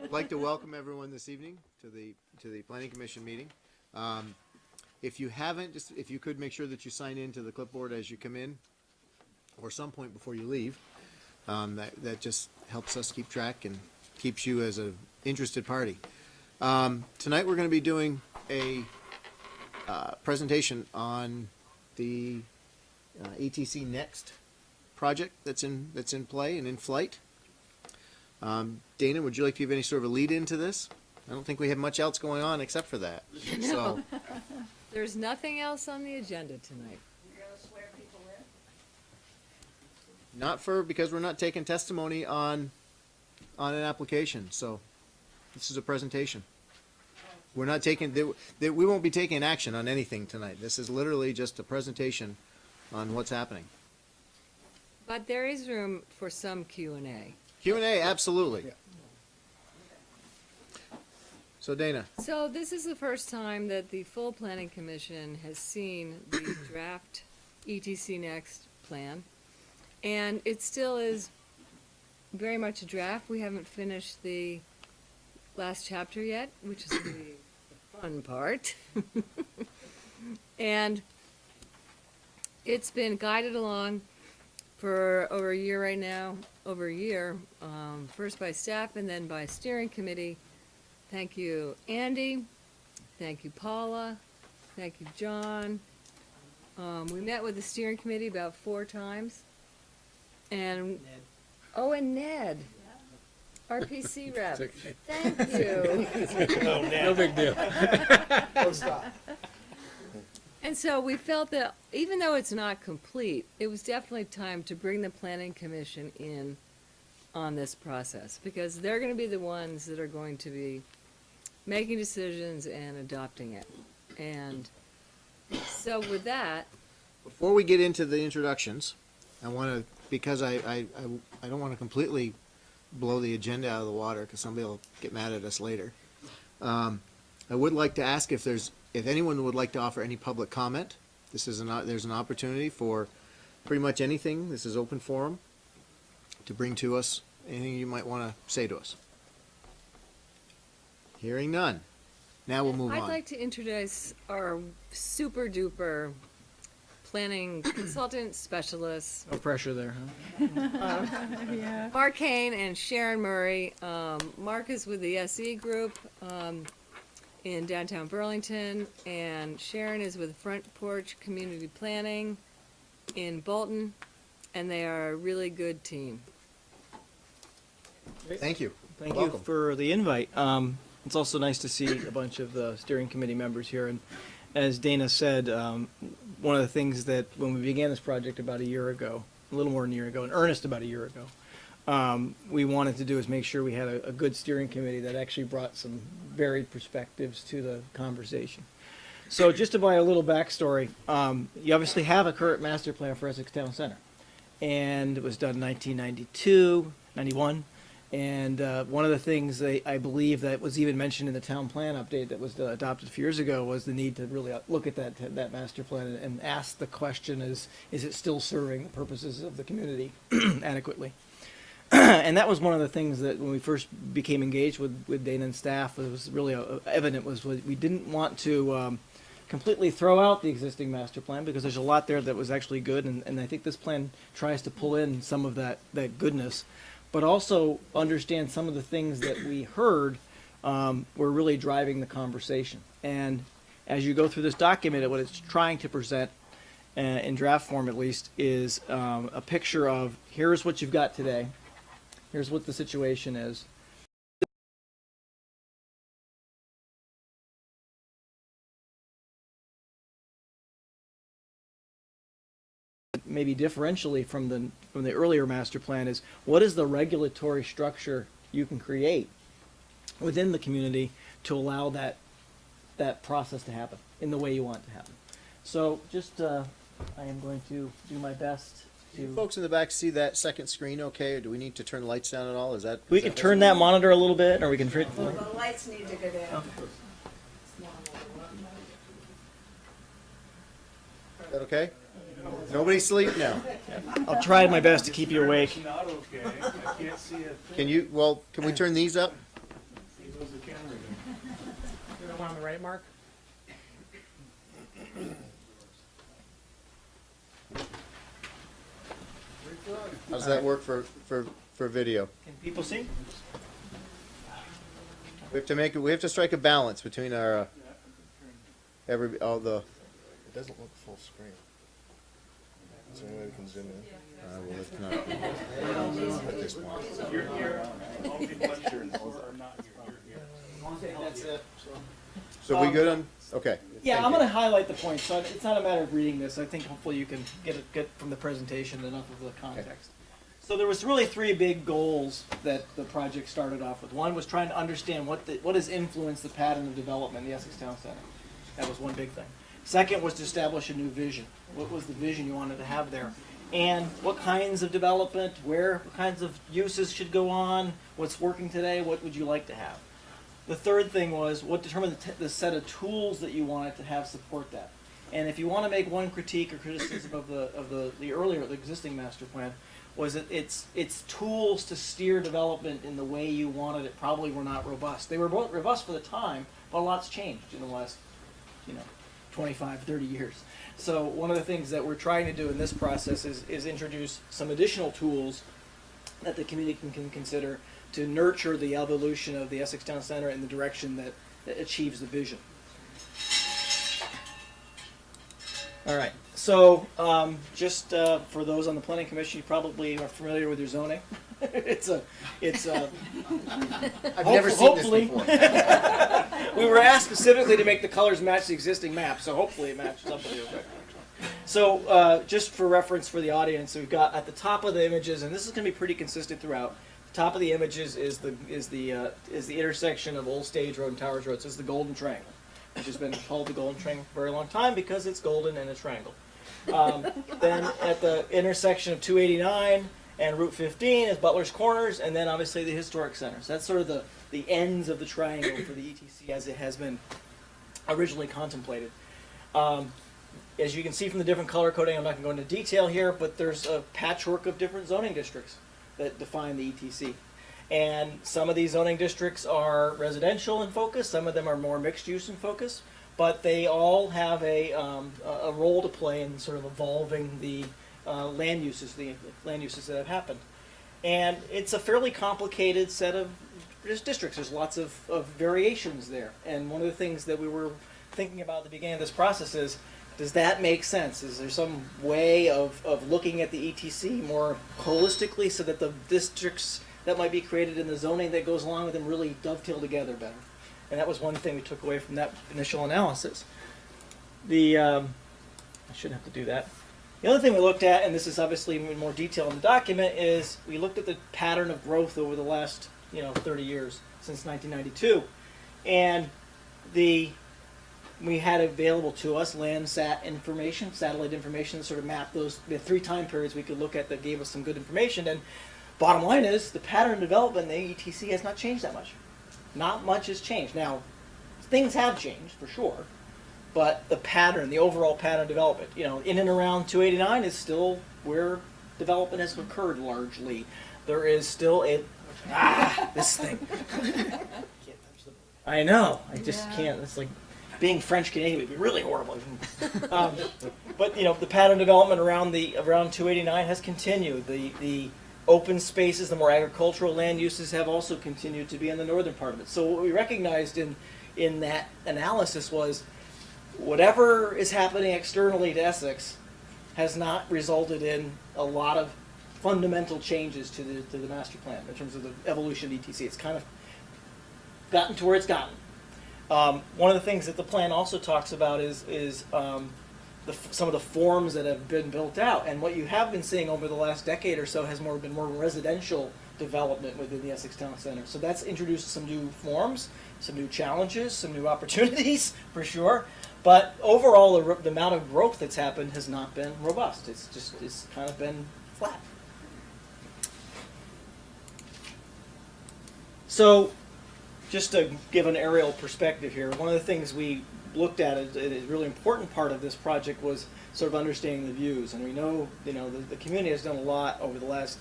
I'd like to welcome everyone this evening to the Planning Commission meeting. If you haven't, just if you could make sure that you sign in to the clipboard as you come in, or some point before you leave. That just helps us keep track and keeps you as an interested party. Tonight we're going to be doing a presentation on the ETC Next project that's in play and in flight. Dana, would you like to give any sort of a lead into this? I don't think we have much else going on except for that. No. So, There's nothing else on the agenda tonight. You're gonna swear people in? not because we're not taking testimony on an application. So this is a presentation. We're not taking, we won't be taking action on anything tonight. This is literally just a presentation on what's happening. But there is room for some Q&A. Q&A, absolutely. Yeah. So Dana. So this is the first time that the full Planning Commission has seen the draft ETC Next plan. And it still is very much a draft. We haven't finished the last chapter yet, which is the fun part. And it's been guided along for over a year right now, first by staff and then by steering committee. Thank you, Andy. Thank you, Paula. Thank you, John. We met with the steering committee about 4 times. And Ned. Oh, and Ned, RPC rep. Thank you. No big deal. And so we felt that even though it's not complete, it was definitely time to bring the Planning Commission in on this process, because they're going to be the ones that are going to be making decisions and adopting it. And so with that, Before we get into the introductions, I want to, because I don't want to completely blow the agenda out of the water, because somebody will get mad at us later. I would like to ask if anyone would like to offer any public comment. There's an opportunity for pretty much anything. This is open forum to bring to us anything you might want to say to us. Hearing none. Now we'll move on. I'd like to introduce our super duper planning consultant specialists, No pressure there, huh? Mark Kane and Sharon Murray. Mark is with the SE group in downtown Burlington, and Sharon is with Front Porch Community Planning in Bolton, and they are a really good team. Thank you. Thank Welcome. you for the invite. It's also nice to see a bunch of the steering committee members here. And as Dana said, one of the things that when we began this project about a year ago, a little more than a year ago, in earnest about a year ago, we wanted to do is make sure we had a good steering committee that actually brought some varied perspectives to the conversation. So just to buy a little backstory, you obviously have a current master plan for Essex Town Center. And it was done in 1992, 91. And one of the things I believe that was even mentioned in the town plan update that was adopted a few years ago was the need to really look at that master plan and ask the question, is it still serving the purposes of the community adequately? And that was one of the things that when we first became engaged with Dana and staff, it was really evident was we didn't want to completely throw out the existing master plan, because there's a lot there that was actually good, and I think this plan tries to pull in some of that goodness, but also understand some of the things that we heard were really driving the conversation. And as you go through this document, what it's trying to present, in draft form at least, is a picture of here's what you've got today, here's what the situation is. Maybe differentially from the earlier master plan is what is the regulatory structure you can create within the community to allow that process to happen in the way you want it to happen. So just I am going to do my best to. You folks in the back see that second screen okay, or do we need to turn the lights down at all? Is that We can turn that monitor a little bit, or we can. Well, the lights need to go down. Is that okay? Nobody sleep now. I'll try my best to keep you awake. Not okay. I can't see a thing. Can we turn these up? right, Mark? How's that work for video? Can people see? We have to strike a balance between our, all the, It doesn't look full screen. Is there any way we can zoom in well, it's not. at this point? That's it. So we good on, okay. Yeah, thank I'm you. going to highlight the points. So it's not a matter of reading this. I think hopefully you can get from the presentation enough of the context. So there was really three big goals that the project started off with. One was trying to understand what has influenced the pattern of development in the Essex Town Center. That was one big thing. Second was to establish a new vision. What was the vision you wanted to have there? And what kinds of development, what kinds of uses should go on, what's working today, what would you like to have? The third thing was what determined the set of tools that you wanted to have support that. And if you want to make one critique or criticism of the existing master plan, was that its tools to steer development in the way you wanted it probably were not robust. They were both robust for the time, but a lot's changed in the last 25, 30 years. So one of the things that we're trying to do in this process is introduce some additional tools that the community can consider to nurture the evolution of the Essex Town Center in the direction that achieves the vision. All right. So just for those on the Planning Commission, you probably are familiar with your zoning. it's I've never seen this hopefully. before. We were asked specifically to make the colors match the existing map, so hopefully it matches up with you. So just for reference for the audience, we've got at the top of the images, and this is going to be pretty consistent throughout. The top of the images is the intersection of Old Stage Road and Towers Road. So it's the Golden Triangle, which has been called the Golden Triangle for a very long time because it's golden and a triangle. Then at the intersection of 289 and Route 15 is Butler's Corners, and then obviously the Historic Center. So that's sort of the ends of the triangle for the ETC as it has been originally contemplated. As you can see from the different color coding, I'm not going to go into detail here, but there's a patchwork of different zoning districts that define the ETC. And some of these zoning districts are residential in focus, some of them are more mixed use in focus, but they all have a role to play in sort of evolving the land uses that have happened. And it's a fairly complicated set of districts. There's lots of variations there. And one of the things that we were thinking about at the beginning of this process is, does that make sense? Is there some way of looking at the ETC more holistically so that the districts that might be created in the zoning that goes along with them really dovetail together better? And that was one thing we took away from that initial analysis. I shouldn't have to do that. The other thing we looked at, and this is obviously in more detail in the document, is we looked at the pattern of growth over the last 30 years since 1992. And we had available to us Landsat information, satellite information, sort of mapped those. We had 3 time periods we could look at that gave us some good information. And bottom line is the pattern of development in the ETC has not changed that much. Not much has changed. Now, things have changed for sure, but the pattern, the overall pattern of development, in and around 289 is still where development has occurred largely. There is still this thing. I know. I just can't. It's like being French Canadian would be really horrible. But the pattern development around 289 has continued. The open spaces, the more agricultural land uses have also continued to be in the northern part of it. So what we recognized in that analysis was whatever is happening externally to Essex has not resulted in a lot of fundamental changes to the master plan in terms of the evolution of ETC. It's kind of gotten to where it's gotten. One of the things that the plan also talks about is some of the forms that have been built out, and what you have been seeing over the last decade or so has been more residential development within the Essex Town Center. So that's introduced some new forms, some new challenges, some new opportunities for sure. But overall, the amount of growth that's happened has not been robust. It's kind of been flat. So, just to give an aerial perspective here, one of the things we looked at, a really important part of this project was sort of understanding the views. And we know, the community has done a lot over the last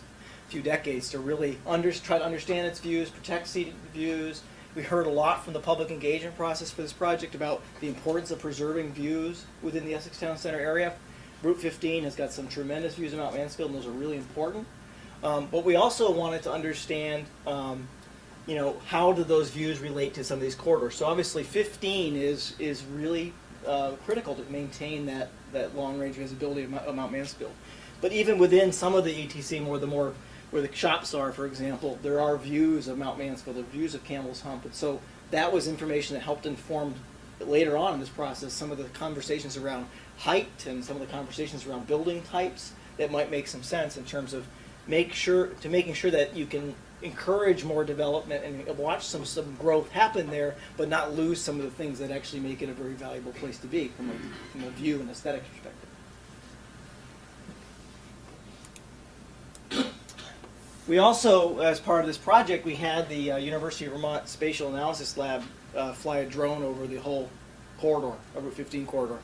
few decades to really try to understand its views, protect scenic views, We heard a lot from the public engagement process for this project about the importance of preserving views within the Essex Town Center area. Route 15 has got some tremendous views of Mount Mansfield, and those are really important. But we also wanted to understand, how do those views relate to some of these corridors? So obviously 15 is really critical to maintain that long-range visibility of Mount Mansfield. But even within some of the ETC, where the shops are, for example, there are views of Mount Mansfield, there are views of Campbell's Hump. And so that was information that helped inform later on in this process some of the conversations around height and some of the conversations around building types that might make some sense in terms of making sure that you can encourage more development and watch some growth happen there, but not lose some of the things that actually make it a very valuable place to be from a view and aesthetic perspective. We also, as part of this project, we had the University of Vermont Spatial Analysis Lab fly a drone over the whole corridor, Route 15 corridor.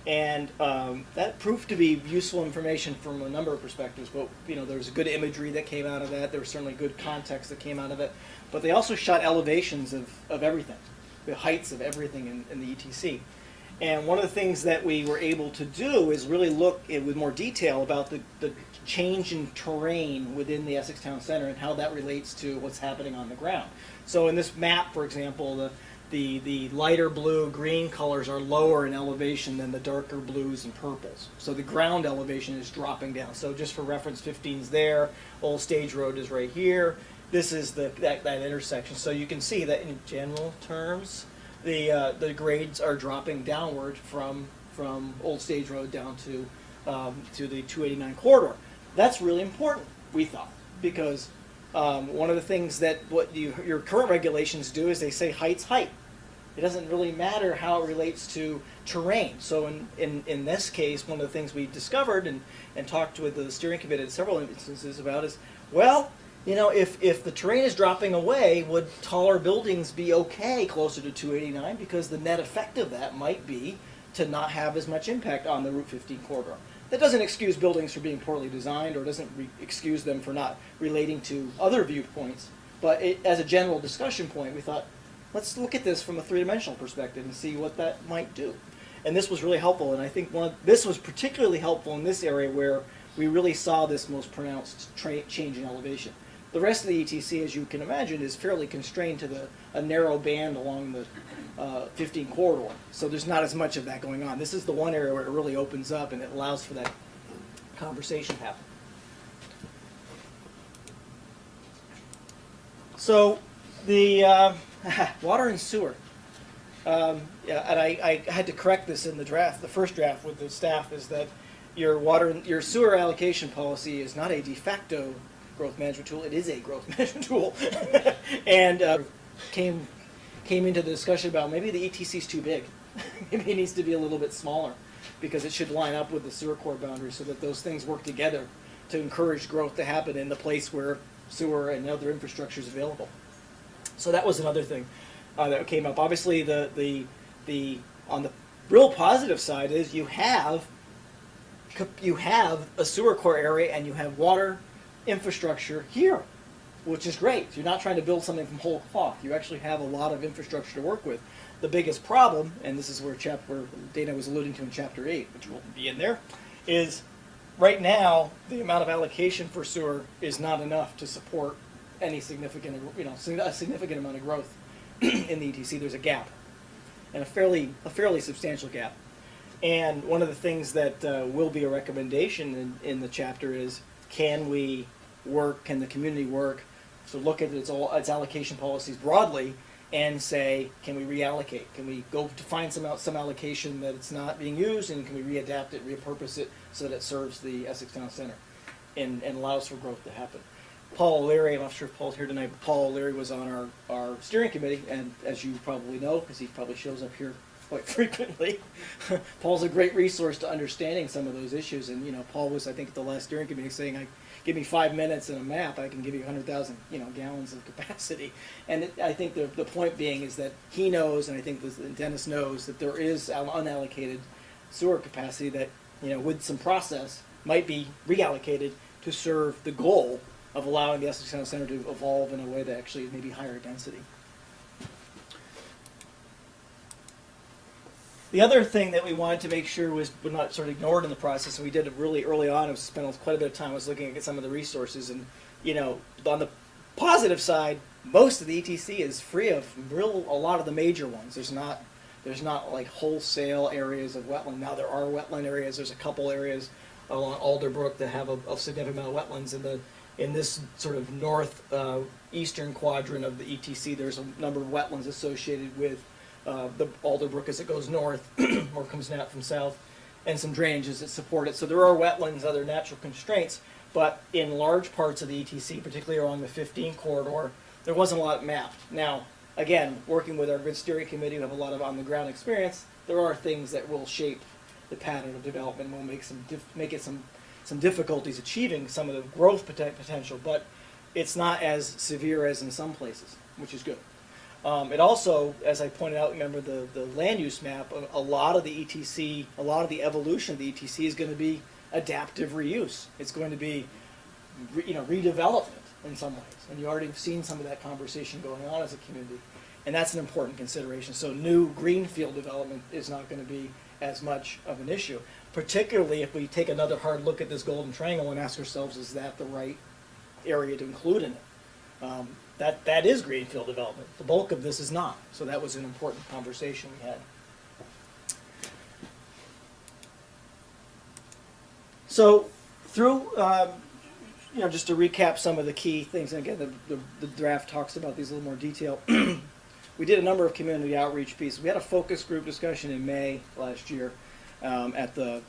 And that proved to be useful information from a number of perspectives. But there was good imagery that came out of that. There was certainly good context that came out of it. But they also shot elevations of everything, the heights of everything in the ETC. And one of the things that we were able to do is really look with more detail about the change in terrain within the Essex Town Center and how that relates to what's happening on the ground. So in this map, for example, the lighter blue, green colors are lower in elevation than the darker blues and purples. So the ground elevation is dropping down. So just for reference, 15's there, Old Stage Road is right here. This is that intersection. So you can see that in general terms, the grades are dropping downward from Old Stage Road down to the 289 corridor. That's really important, we thought, because one of the things that your current regulations do is they say height's height. It doesn't really matter how it relates to terrain. So in this case, one of the things we discovered and talked with the steering committee in several instances about is, well, if the terrain is dropping away, would taller buildings be okay closer to 289? Because the net effect of that might be to not have as much impact on the Route 15 corridor. That doesn't excuse buildings for being poorly designed or doesn't excuse them for not relating to other viewpoints. But as a general discussion point, we thought, let's look at this from a three-dimensional perspective and see what that might do. And this was really helpful, and I think this was particularly helpful in this area where we really saw this most pronounced change in elevation. The rest of the ETC, as you can imagine, is fairly constrained to a narrow band along the 15 corridor. So there's not as much of that going on. This is the one area where it really opens up and it allows for that conversation to happen. So the water and sewer. And I had to correct this in the draft, the first draft with the staff, is that your sewer allocation policy is not a de facto growth management tool. It is a growth management tool. And came into the discussion about maybe the ETC is too big. Maybe it needs to be a little bit smaller because it should line up with the sewer core boundary so that those things work together to encourage growth to happen in the place where sewer and other infrastructure is available. So that was another thing that came up. Obviously, the on the real positive side is you have a sewer core area and you have water infrastructure here, which is great. You're not trying to build something from whole cloth. You actually have a lot of infrastructure to work with. The biggest problem, and this is where Dana was alluding to in Chapter 8, which will be in there, is right now the amount of allocation for sewer is not enough to support any significant amount of growth in the ETC. There's a gap, and a fairly substantial gap. And one of the things that will be a recommendation in the chapter is, can the community work to look at its allocation policies broadly and say, can we reallocate? Can we go to find some allocation that it's not being used, and can we readapt it, repurpose it so that it serves the Essex Town Center and allows for growth to happen? Paul O'Leary, I'm not sure if Paul's here tonight, but Paul O'Leary was on our steering committee, and as you probably know, because he probably shows up here quite frequently, Paul's a great resource to understanding some of those issues. And Paul was, I think, at the last steering committee saying, give me 5 minutes and a map, I can give you 100,000 gallons of capacity. And I think the point being is that he knows, and I think Dennis knows, that there is unallocated sewer capacity that with some process might be reallocated to serve the goal of allowing the Essex Town Center to evolve in a way that actually may be higher density. The other thing that we wanted to make sure was not sort of ignored in the process, and we did it really early on, was spent quite a bit of time was looking at some of the resources, and on the positive side, most of the ETC is free of a lot of the major ones. There's not like wholesale areas of wetland. Now there are wetland areas. There's a couple areas along Alderbrook that have a significant amount of wetlands in this sort of north eastern quadrant of the ETC. There's a number of wetlands associated with the Alderbrook as it goes north or comes out from south, and some drainages that support it. So there are wetlands, other natural constraints, but in large parts of the ETC, particularly along the 15 corridor, there wasn't a lot mapped. Now, again, working with our good steering committee who have a lot of on-the-ground experience, there are things that will shape the pattern of development, will make it some difficulties achieving some of the growth potential, but it's not as severe as in some places, which is good. It also, as I pointed out, remember the land use map, a lot of the ETC, a lot of the evolution of the ETC is going to be adaptive reuse. It's going to be, redevelopment in some ways. And you already have seen some of that conversation going on as a community. And that's an important consideration. So new greenfield development is not going to be as much of an issue, particularly if we take another hard look at this golden triangle and ask ourselves, is that the right area to include in it? That is greenfield development. The bulk of this is not. So that was an important conversation we had. So through, just to recap some of the key things, and again, the draft talks about these in a little more detail. We did a number of community outreach pieces. We had a focus group discussion in May last year at the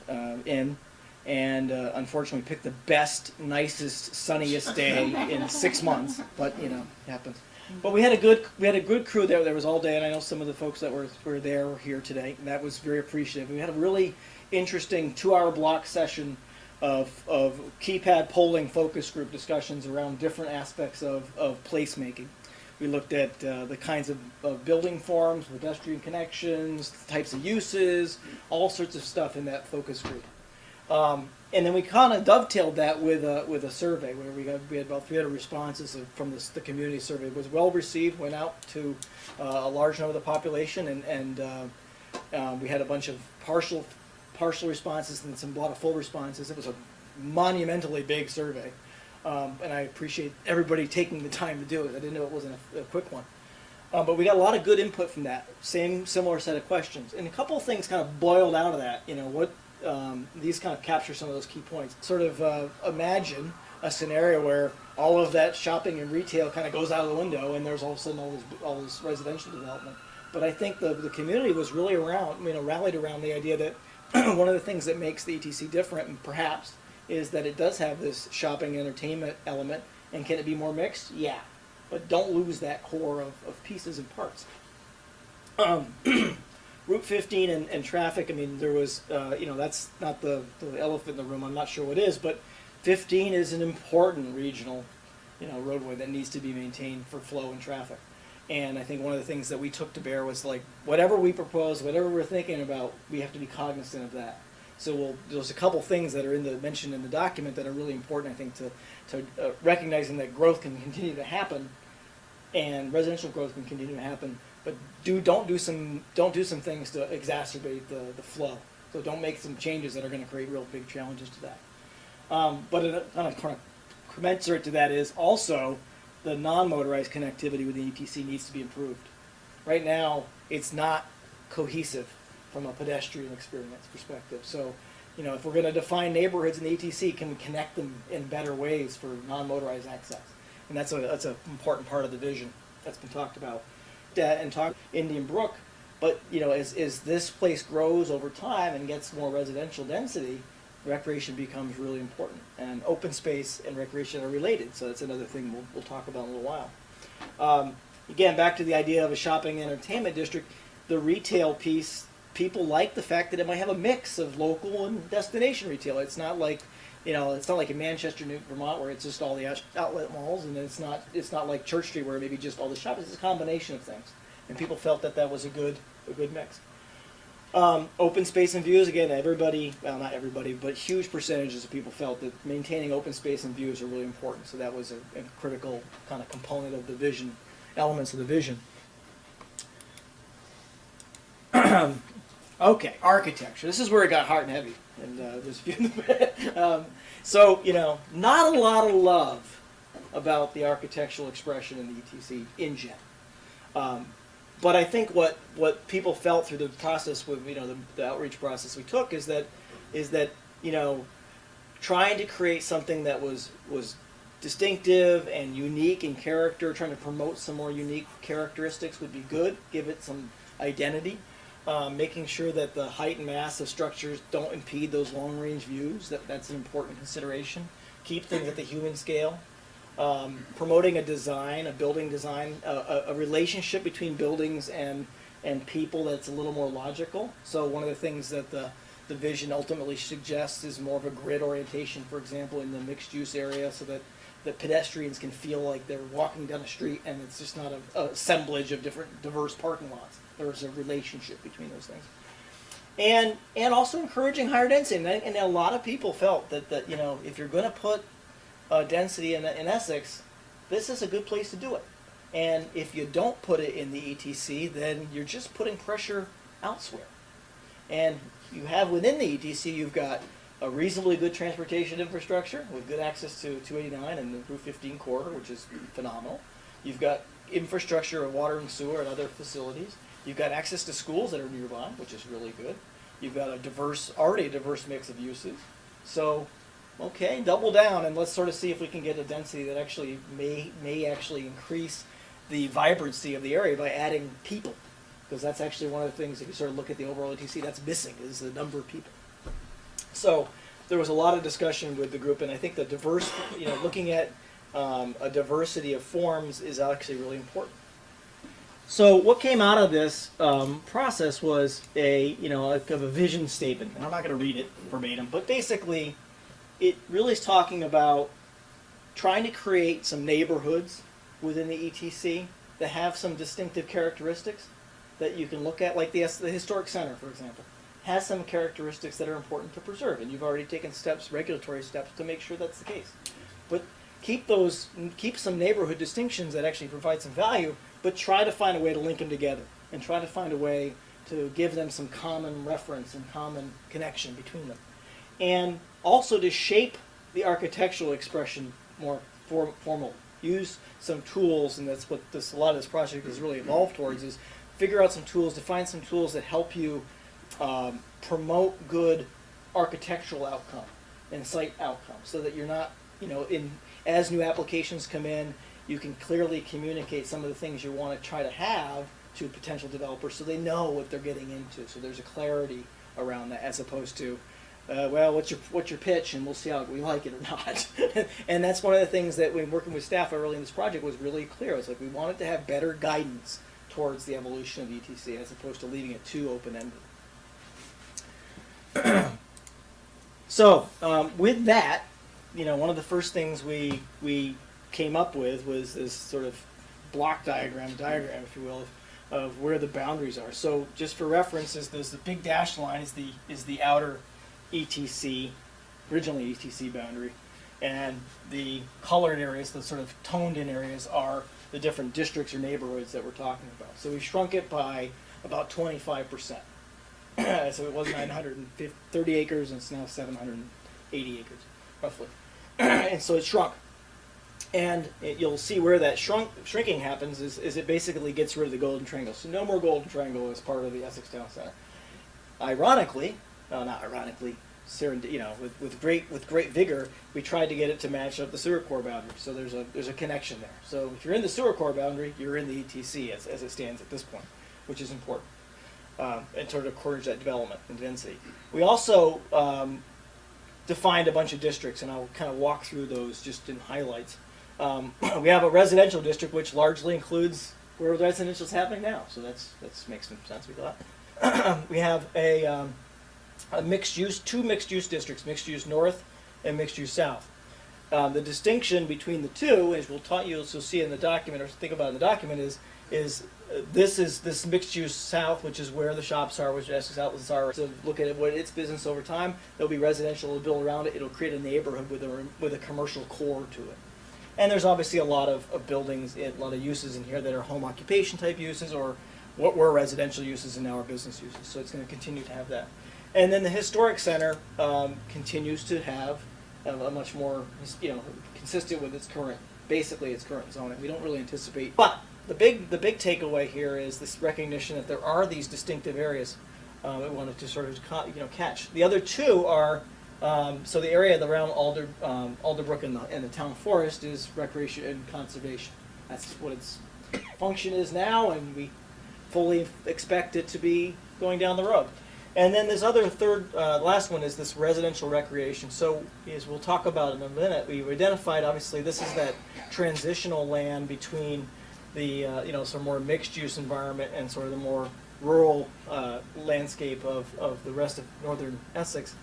Inn, and unfortunately picked the best, nicest, sunniest day in 6 months. But it happens. But we had a good crew there. There was all day, and I know some of the folks that were there were here today, and that was very appreciative. We had a really interesting 2-hour block session of keypad polling focus group discussions around different aspects of placemaking. We looked at the kinds of building forms, pedestrian connections, types of uses, all sorts of stuff in that focus group. And then we kind of dovetailed that with a survey where we had about 300 responses from the community survey. It was well received, went out to a large number of the population, and we had a bunch of partial responses and a lot of full responses. It was a monumentally big survey. And I appreciate everybody taking the time to do it. I didn't know it wasn't a quick one. But we got a lot of good input from that. Similar set of questions. And a couple of things kind of boiled out of that. These kind of capture some of those key points. Sort of imagine a scenario where all of that shopping and retail kind of goes out of the window and there's all of a sudden all this residential development. But I think the community was really rallied around the idea that one of the things that makes the ETC different, and perhaps, is that it does have this shopping entertainment element. And can it be more mixed? Yeah. But don't lose that core of pieces and parts. Route 15 and traffic, there was, that's not the elephant in the room. I'm not sure what is, but 15 is an important regional, roadway that needs to be maintained for flow and traffic. And I think one of the things that we took to bear was like, whatever we propose, whatever we're thinking about, we have to be cognizant of that. So there's a couple things that are mentioned in the document that are really important, I think, to recognizing that growth can continue to happen, and residential growth can continue to happen. But don't do some things to exacerbate the flow. So don't make some changes that are going to create real big challenges to that. But kind of commensurate to that is also the non-motorized connectivity with the ETC needs to be improved. Right now, it's not cohesive from a pedestrian experience perspective. So, if we're going to define neighborhoods in the ETC, can we connect them in better ways for non-motorized access? And that's an important part of the vision that's been talked about. And talk Indian Brook, but as this place grows over time and gets more residential density, recreation becomes really important. And open space and recreation are related, so that's another thing we'll talk about in a little while. Again, back to the idea of a shopping and entertainment district, the retail piece. People like the fact that it might have a mix of local and destination retail. It's not like, it's not like in Manchester, Vermont, where it's just all the outlet malls, and it's not like Church Street where maybe just all the shops. It's a combination of things, and people felt that was a good mix. Open space and views, again, not everybody, but huge percentages of people felt that maintaining open space and views are really important. So that was a critical kind of component of the vision, elements of the vision. Okay, architecture. This is where it got hot and heavy, and there's a few in the back. So, not a lot of love about the architectural expression in the ETC in gen. But I think what people felt through the process with the outreach process we took is that trying to create something that was distinctive and unique in character, trying to promote some more unique characteristics would be good, give it some identity. Making sure that the height and mass of structures don't impede those long-range views, that's an important consideration. Keep things at the human scale. Promoting a design, a building design, a relationship between buildings and people that's a little more logical. So one of the things that the vision ultimately suggests is more of a grid orientation, for example, in the mixed-use area, so that the pedestrians can feel like they're walking down a street and it's just not a assemblage of different diverse parking lots. There's a relationship between those things. And also encouraging higher density. And a lot of people felt that if you're going to put density in Essex, this is a good place to do it. And if you don't put it in the ETC, then you're just putting pressure elsewhere. And you have within the ETC, you've got a reasonably good transportation infrastructure with good access to 289 and the Route 15 corridor, which is phenomenal. You've got infrastructure of water and sewer and other facilities. You've got access to schools that are nearby, which is really good. You've got already a diverse mix of uses. So, okay, double down and let's sort of see if we can get a density that actually may actually increase the vibrancy of the area by adding people. Because that's actually one of the things, if you sort of look at the overall ETC, that's missing, is the number of people. So there was a lot of discussion with the group, and I think the looking at a diversity of forms is actually really important. So what came out of this process was a vision statement, and I'm not going to read it verbatim, but basically it really is talking about trying to create some neighborhoods within the ETC that have some distinctive characteristics that you can look at, like the Historic Center, for example, has some characteristics that are important to preserve, and you've already taken regulatory steps to make sure that's the case. But keep some neighborhood distinctions that actually provide some value, but try to find a way to link them together, and try to find a way to give them some common reference and common connection between them. And also to shape the architectural expression more formal. Use some tools, and that's what a lot of this project has really evolved towards, is figure out some tools, define some tools that help you promote good architectural outcome and site outcomes, so that you're not, as new applications come in, you can clearly communicate some of the things you want to try to have to potential developers so they know what they're getting into. So there's a clarity around that, as opposed to, what's your pitch, and we'll see how we like it or not. And that's one of the things that when working with staff early in this project was really clear. It's like we wanted to have better guidance towards the evolution of ETC as opposed to leaving it too open-ended. So with that, one of the first things we came up with was this sort of block diagram, if you will, of where the boundaries are. So just for reference, there's the big dashed line is the outer ETC, originally ETC boundary, and the colored areas, the sort of toned in areas, are the different districts or neighborhoods that we're talking about. So we shrunk it by about 25%. So it was 930 acres, and it's now 780 acres, roughly. And so it shrunk. And you'll see where that shrinking happens is it basically gets rid of the golden triangle. So no more golden triangle as part of the Essex Town Center. Ironically, well, not ironically, with great vigor, we tried to get it to match up the sewer core boundary. So there's a connection there. So if you're in the sewer core boundary, you're in the ETC as it stands at this point, which is important. And sort of encourage that development and density. We also defined a bunch of districts, and I'll kind of walk through those just in highlights. We have a residential district, which largely includes where the residential is happening now. So that makes some sense, we thought. We have a two mixed use districts, mixed use north and mixed use south. The distinction between the two, as you'll see in the document, or think about in the document, is this mixed use south, which is where the shops are, which Essex outlets are. So look at what its business over time. There'll be residential to build around it. It'll create a neighborhood with a commercial core to it. And there's obviously a lot of buildings, a lot of uses in here that are home occupation type uses or what were residential uses and now are business uses. So it's going to continue to have that. And then the historic center continues to have a much more, consistent with its current, basically its current zoning. We don't really anticipate. But the big takeaway here is this recognition that there are these distinctive areas we wanted to sort of catch. The other two are so the area around Alderbrook and the town forest is recreation and conservation. That's what its function is now, and we fully expect it to be going down the road. And then this other last one is this residential recreation. So as we'll talk about in a minute, we've identified, obviously, this is that transitional land between the, some more mixed-use environment and sort of the more rural landscape of the rest of northern Essex.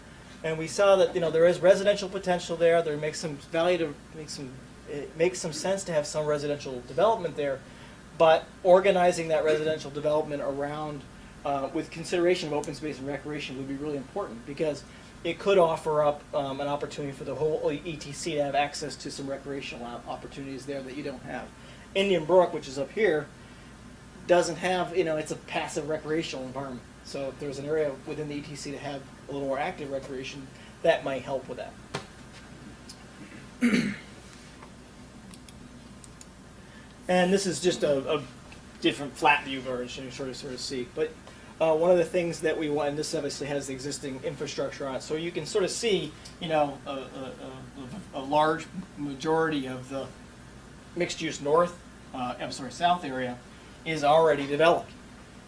And we saw that, there is residential potential there. There makes some it makes some sense to have some residential development there, but organizing that residential development around with consideration of open space and recreation would be really important, because it could offer up an opportunity for the whole ETC to have access to some recreational opportunities there that you don't have. Indian Brook, which is up here, doesn't have, it's a passive recreational environment. So if there's an area within the ETC to have a little more active recreation, that might help with that. And this is just a different flat view version you sort of see. But one of the things that we want, and this obviously has the existing infrastructure on it, so you can sort of see, a large majority of the mixed-use south area is already developed.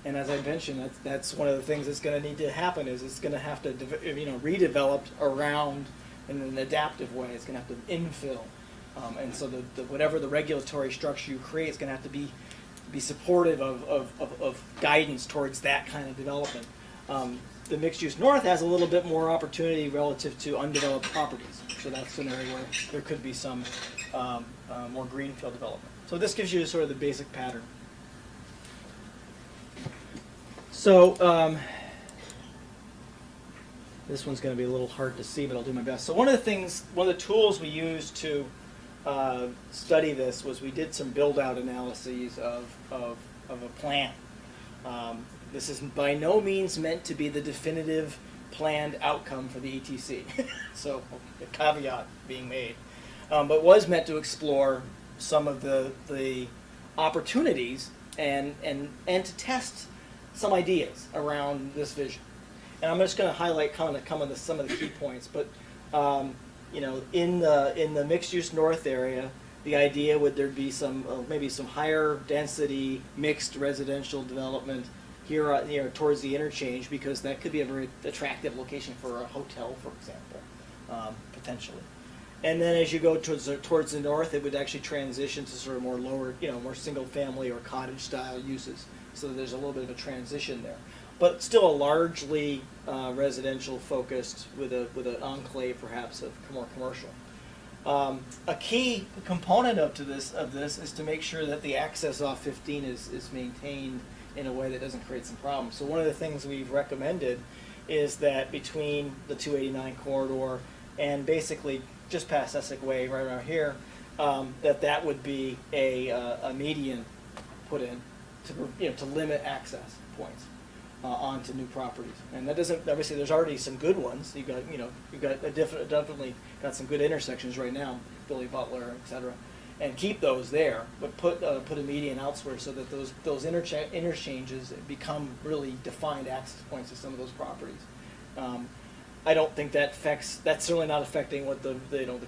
And as I mentioned, that's one of the things that's going to need to happen, is it's going to have to redevelop around in an adaptive way. It's going to have to infill. And so whatever the regulatory structure you create is going to have to be supportive of guidance towards that kind of development. The mixed-use north has a little bit more opportunity relative to undeveloped properties. So that's an area where there could be some more greenfield development. So this gives you sort of the basic pattern. So this one's going to be a little hard to see, but I'll do my best. So one of the tools we used to study this was we did some build-out analyses of a plan. This is by no means meant to be the definitive planned outcome for the ETC. So a caveat being made. But was meant to explore some of the opportunities and to test some ideas around this vision. And I'm just going to highlight some of the key points. But in the mixed-use north area, the idea would there be maybe some higher density mixed residential development here, towards the interchange, because that could be a very attractive location for a hotel, for example, potentially. And then as you go towards the north, it would actually transition to sort of more more single-family or cottage-style uses. So there's a little bit of a transition there, but still a largely residential focused with an enclave perhaps of more commercial. A key component of this is to make sure that the access off 15 is maintained in a way that doesn't create some problems. So one of the things we've recommended is that between the 289 corridor and basically just past Essex Way, right around here, that would be a median put in to limit access points onto new properties. And that doesn't, obviously there's already some good ones. You've definitely got some good intersections right now, Billy Butler, et cetera, and keep those there, but put a median elsewhere so that those interchanges become really defined access points to some of those properties. I don't think that's certainly not affecting what the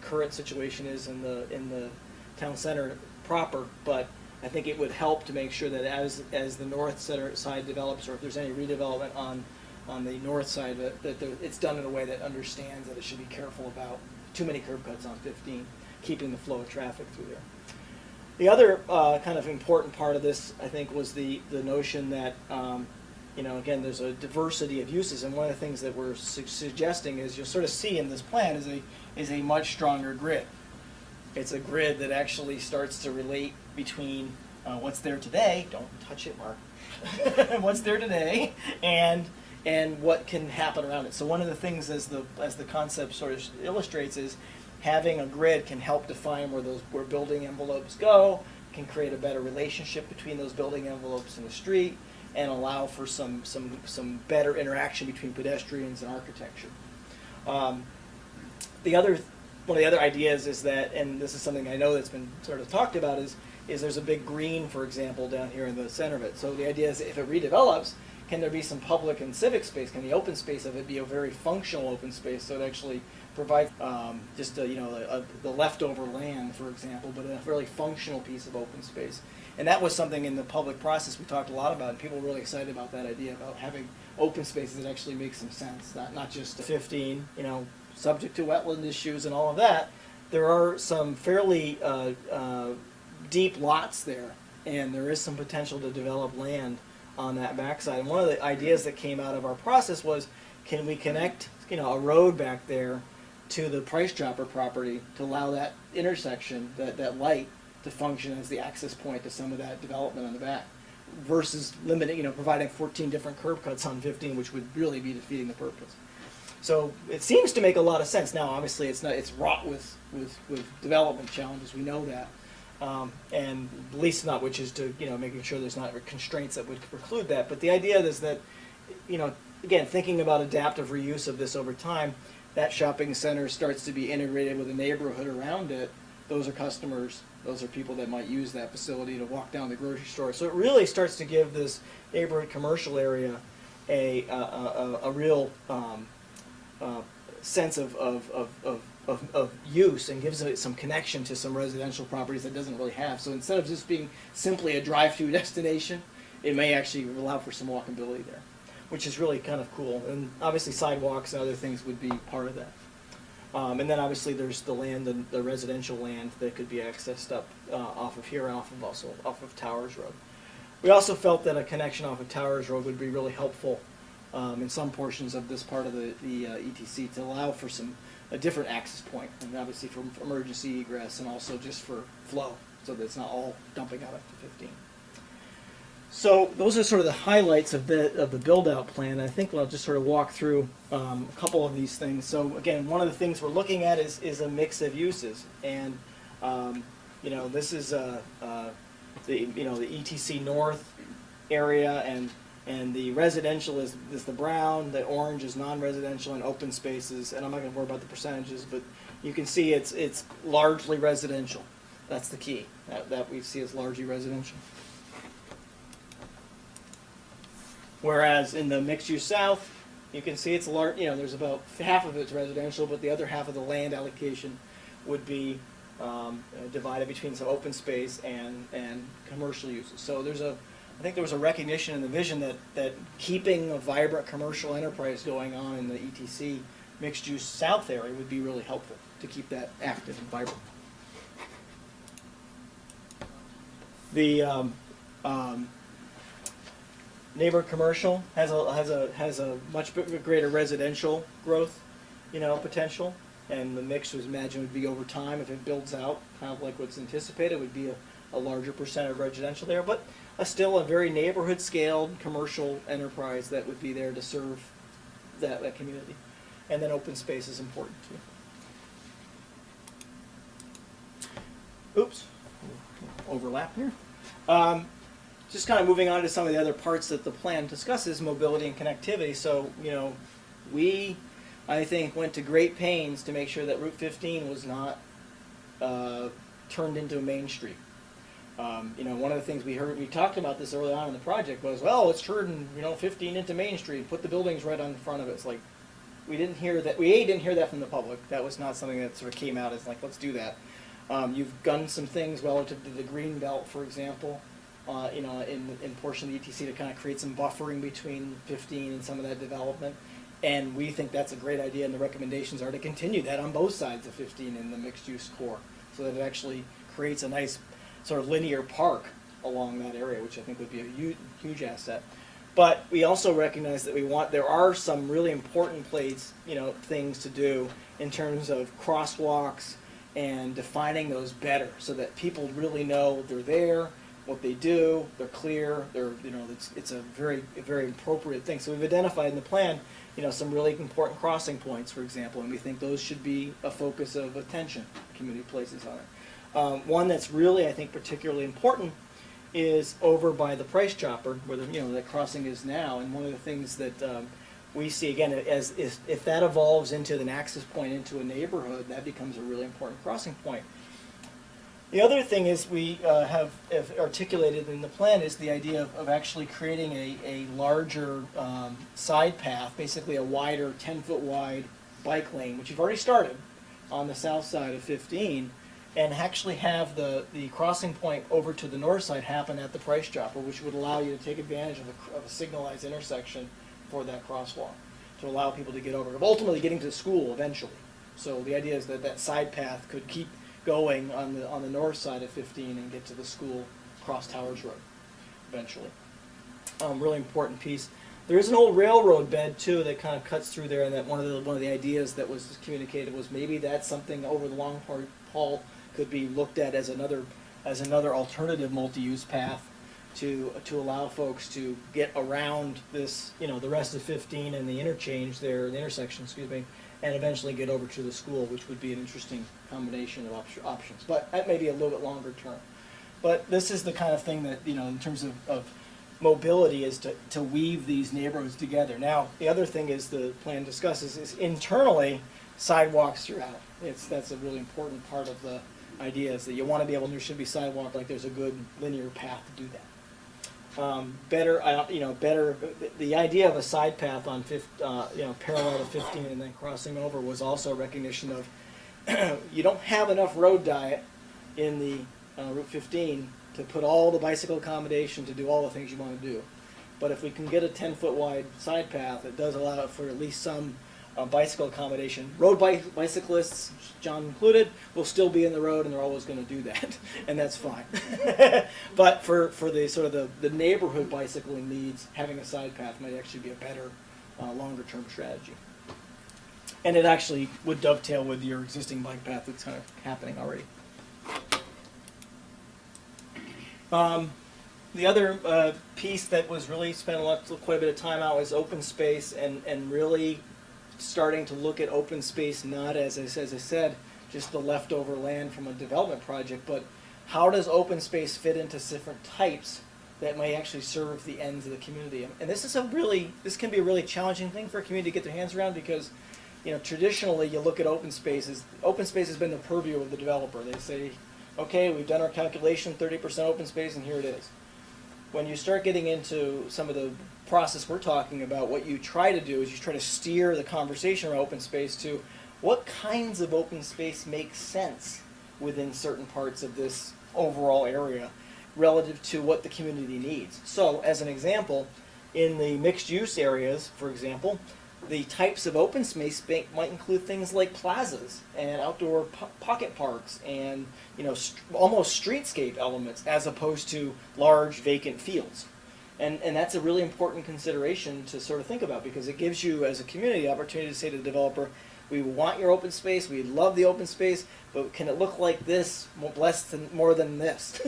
current situation is in the town center proper, but I think it would help to make sure that as the north side develops, or if there's any redevelopment on the north side, that it's done in a way that understands that it should be careful about too many curb cuts on 15, keeping the flow of traffic through there. The other kind of important part of this, I think, was the notion that again, there's a diversity of uses, and one of the things that we're suggesting is you'll sort of see in this plan is a much stronger grid. It's a grid that actually starts to relate between what's there today, don't touch it, Mark, what's there today, and what can happen around it. So one of the things as the concept sort of illustrates is having a grid can help define where building envelopes go, can create a better relationship between those building envelopes and the street, and allow for some better interaction between pedestrians and architecture. Um, one of the other ideas is that, and this is something I know that's been sort of talked about, is there's a big green, for example, down here in the center of it. So the idea is if it redevelops, can there be some public and civic space? Can the open space of it be a very functional open space so it actually provides just the leftover land, for example, but a really functional piece of open space? And that was something in the public process we talked a lot about, and people were really excited about that idea about having open spaces that actually make some sense, not just 15, subject to wetland issues and all of that. There are some fairly deep lots there, and there is some potential to develop land on that backside. And one of the ideas that came out of our process was, can we connect, a road back there to the Price Chopper property to allow that intersection, that light, to function as the access point to some of that development on the back, versus limiting, providing 14 different curb cuts on 15, which would really be defeating the purpose. So it seems to make a lot of sense. Now, obviously, it's wrought with development challenges. We know that. And least not, which is to making sure there's not constraints that would preclude that. But the idea is that, again, thinking about adaptive reuse of this over time, that shopping center starts to be integrated with a neighborhood around it. Those are customers. Those are people that might use that facility to walk down the grocery store. So it really starts to give this neighborhood commercial area a real sense of use, and gives it some connection to some residential properties that doesn't really have. So instead of just being simply a drive-through destination, it may actually allow for some walkability there, which is really kind of cool. And obviously sidewalks and other things would be part of that. And then obviously there's the land, the residential land that could be accessed up off of here and also off of Towers Road. We also felt that a connection off of Towers Road would be really helpful in some portions of this part of the ETC to allow for a different access point, and obviously for emergency egress and also just for flow, so that it's not all dumping out up to 15. So those are sort of the highlights of the build-out plan. I think I'll just sort of walk through a couple of these things. So again, one of the things we're looking at is a mix of uses, and this is the ETC North area, and the residential is the brown, the orange is non-residential, and open spaces. And I'm not going to worry about the percentages, but you can see it's largely residential. That's the key. That we see as largely residential. Whereas in the mixed-use south, you can see it's large. There's about half of it's residential, but the other half of the land allocation would be divided between some open space and commercial uses. So I think there was a recognition in the vision that keeping a vibrant commercial enterprise going on in the ETC mixed-use south area would be really helpful to keep that active and vibrant. The neighborhood commercial has a much greater residential growth, potential, and the mix was imagined would be over time if it builds out, kind of like what's anticipated, would be a larger percent of residential there, but still a very neighborhood scaled commercial enterprise that would be there to serve that community. And then open space is important too. Oops, overlap here. Just kind of moving on to some of the other parts that the plan discusses, mobility and connectivity. So, we, I think, went to great pains to make sure that Route 15 was not turned into a main street. One of the things we talked about this early on in the project was, well, let's turn 15 into Main Street, put the buildings right on the front of it. It's like, we didn't hear that. We didn't hear that from the public. That was not something that sort of came out as like, let's do that. You've done some things relative to the green belt, for example, in portion of the ETC to kind of create some buffering between 15 and some of that development. And we think that's a great idea, and the recommendations are to continue that on both sides of 15 in the mixed-use core, so that it actually creates a nice sort of linear park along that area, which I think would be a huge asset. But we also recognize that there are some really important things to do in terms of crosswalks and defining those better, so that people really know they're there, what they do, they're clear, it's a very appropriate thing. So we've identified in the plan, some really important crossing points, for example, and we think those should be a focus of attention the community places on it. One that's really, I think, particularly important is over by the Price Chopper, where that crossing is now. And one of the things that we see again as is if that evolves into an access point into a neighborhood, that becomes a really important crossing point. The other thing is we have articulated in the plan is the idea of actually creating a larger side path, basically a wider 10-foot wide bike lane, which you've already started on the south side of 15, and actually have the crossing point over to the north side happen at the Price Chopper, which would allow you to take advantage of a signalized intersection for that crosswalk, to allow people to get over, ultimately getting to school eventually. So the idea is that that side path could keep going on the north side of 15 and get to the school across Towers Road eventually. Really important piece. There is an old railroad bed too that kind of cuts through there, and that one of the ideas that was communicated was maybe that's something over the long haul could be looked at as another alternative multi-use path to allow folks to get around this, the rest of 15 and the interchange there, the intersection, and eventually get over to the school, which would be an interesting combination of options. But that may be a little bit longer term. But this is the kind of thing that, in terms of mobility, is to weave these neighborhoods together. Now, the other thing is the plan discusses is internally sidewalks throughout. That's a really important part of the idea, is that you want to be able, there should be sidewalk, like there's a good linear path to do that. Better, the idea of a side path on parallel to 15 and then crossing over was also a recognition of you don't have enough road diet in the Route 15 to put all the bicycle accommodation to do all the things you want to do. But if we can get a 10-foot wide side path, it does allow for at least some bicycle accommodation. Road bicyclists, John included, will still be in the road, and they're always going to do that, and that's fine. But for the sort of the neighborhood bicycling needs, having a side path might actually be a better longer term strategy. And it actually would dovetail with your existing bike path that's kind of happening already. The other piece that was really spent quite a bit of time out was open space, and really starting to look at open space not as I said, just the leftover land from a development project, but how does open space fit into different types that may actually serve the ends of the community. And this can be a really challenging thing for a community to get their hands around, because traditionally you look at open spaces. Open space has been the purview of the developer. They say, okay, we've done our calculation, 30% open space, and here it is. When you start getting into some of the process we're talking about, what you try to do is you try to steer the conversation around open space to what kinds of open space make sense within certain parts of this overall area relative to what the community needs. So, as an example, in the mixed-use areas, for example, the types of open space might include things like plazas and outdoor pocket parks and almost streetscape elements, as opposed to large vacant fields. And that's a really important consideration to sort of think about, because it gives you as a community the opportunity to say to the developer, we want your open space, we love the open space, but can it look like this more than this?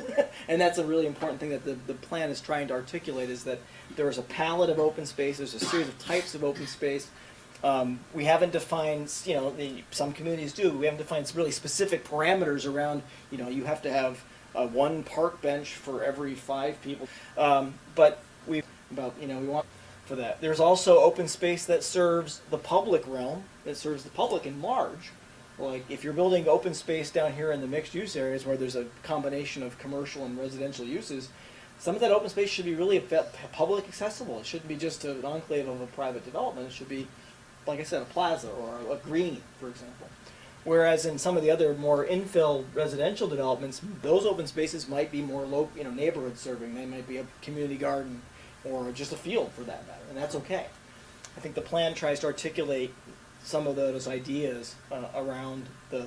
And that's a really important thing that the plan is trying to articulate, is that there is a palette of open space, there's a series of types of open space. We haven't defined, some communities do, we haven't defined really specific parameters around, you have to have one park bench for every 5 people. But we want for that. There's also open space that serves the public realm, that serves the public in large. Like if you're building open space down here in the mixed use areas where there's a combination of commercial and residential uses, some of that open space should be really public accessible. It shouldn't be just an enclave of a private development. It should be, like I said, a plaza or a green, for example. Whereas in some of the other more infill residential developments, those open spaces might be more neighborhood serving. They might be a community garden or just a field for that matter, and that's okay. I think the plan tries to articulate some of those ideas around the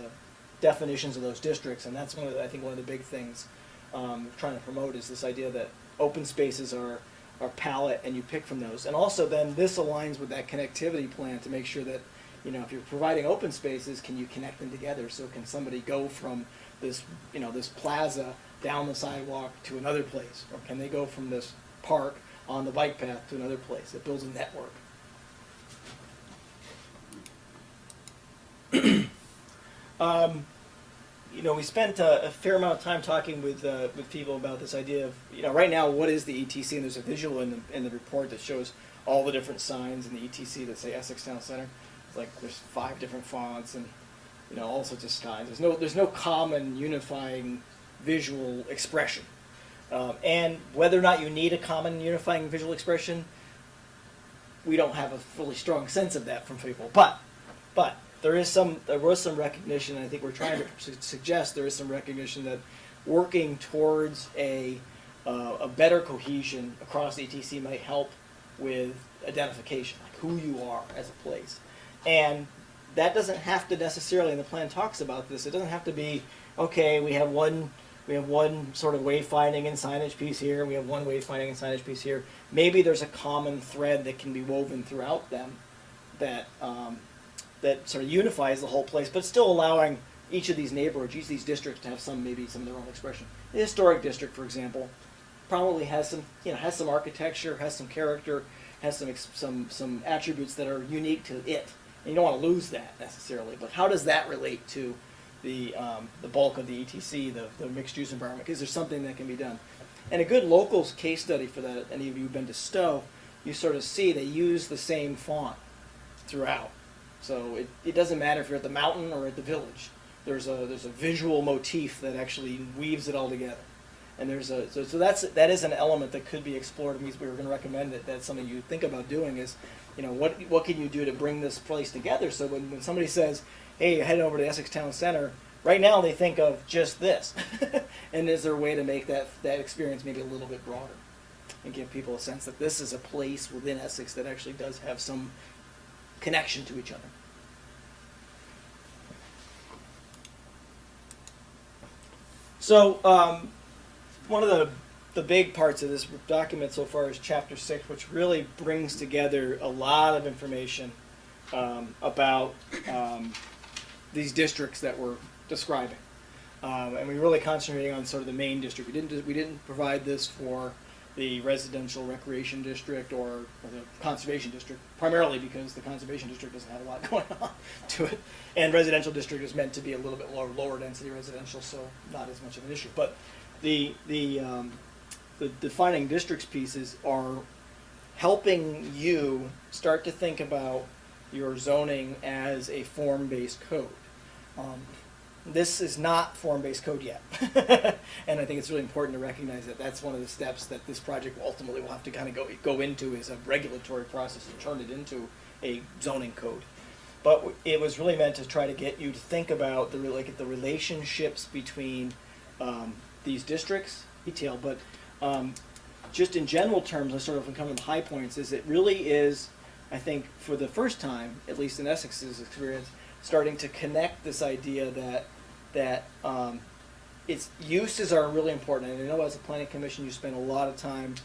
definitions of those districts, and that's one of the big things trying to promote is this idea that open spaces are palette, and you pick from those. And also then this aligns with that connectivity plan to make sure that if you're providing open spaces, can you connect them together? So can somebody go from this this plaza down the sidewalk to another place, or can they go from this park on the bike path to another place? It builds a network. you know, we spent a fair amount of time talking with people about this idea of, you know, right now, what is the ETC? And there's a visual in the report that shows all the different signs in the ETC that say Essex Town Center. It's like there's 5 different fonts and, you know, all sorts of styles. There's no common unifying visual expression. And whether or not you need a common unifying visual expression, we don't have a fully strong sense of that from people. But there was some recognition, and I think we're trying to suggest there is some recognition that working towards a better cohesion across the ETC might help with identification, like who you are as a place. And that doesn't have to necessarily, and the plan talks about this, it doesn't have to be, okay, we have one sort of wayfinding and signage piece here, we have one wayfinding and signage piece here. Maybe there's a common thread that can be woven throughout them that that sort of unifies the whole place, but still allowing each of these neighborhoods, each of these districts to have maybe some of their own expression. The historic district, for example, probably has some architecture, has some character, has some attributes that are unique to it. And you don't want to lose that necessarily, but how does that relate to the bulk of the ETC, the mixed use environment? Because there's something that can be done. And a good locals case study for that, any of you who've been to Stowe, you sort of see they use the same font throughout. So it doesn't matter if you're at the mountain or at the village. There's a visual motif that actually weaves it all together. And that is an element that could be explored. We were going to recommend that that's something you think about doing is, you know, what can you do to bring this place together? So when somebody says, hey, you're heading over to Essex Town Center, right now they think of just this. And is there a way to make that experience maybe a little bit broader and give people a sense that this is a place within Essex that actually does have some connection to each other? So one of the big parts of this document so far is Chapter 6, which really brings together a lot of information about these districts that we're describing. And we're really concentrating on sort of the main district. We didn't provide this for the residential recreation district or the conservation district, primarily because the conservation district doesn't have a lot going on to it. And residential district is meant to be a little bit lower density residential, so not as much of an issue. But the defining districts pieces are helping you start to think about your zoning as a form-based code. This is not form-based code yet. And I think it's really important to recognize that that's one of the steps that this project ultimately will have to kind of go into is a regulatory process to turn it into a zoning code. But it was really meant to try to get you to think about the relationships between these districts, detail, but just in general terms, I sort of come to the high points, is it really is, I think, for the first time, at least in Essex's experience, starting to connect this idea that its uses are really important. And I know as a planning commission, you spend a lot of time,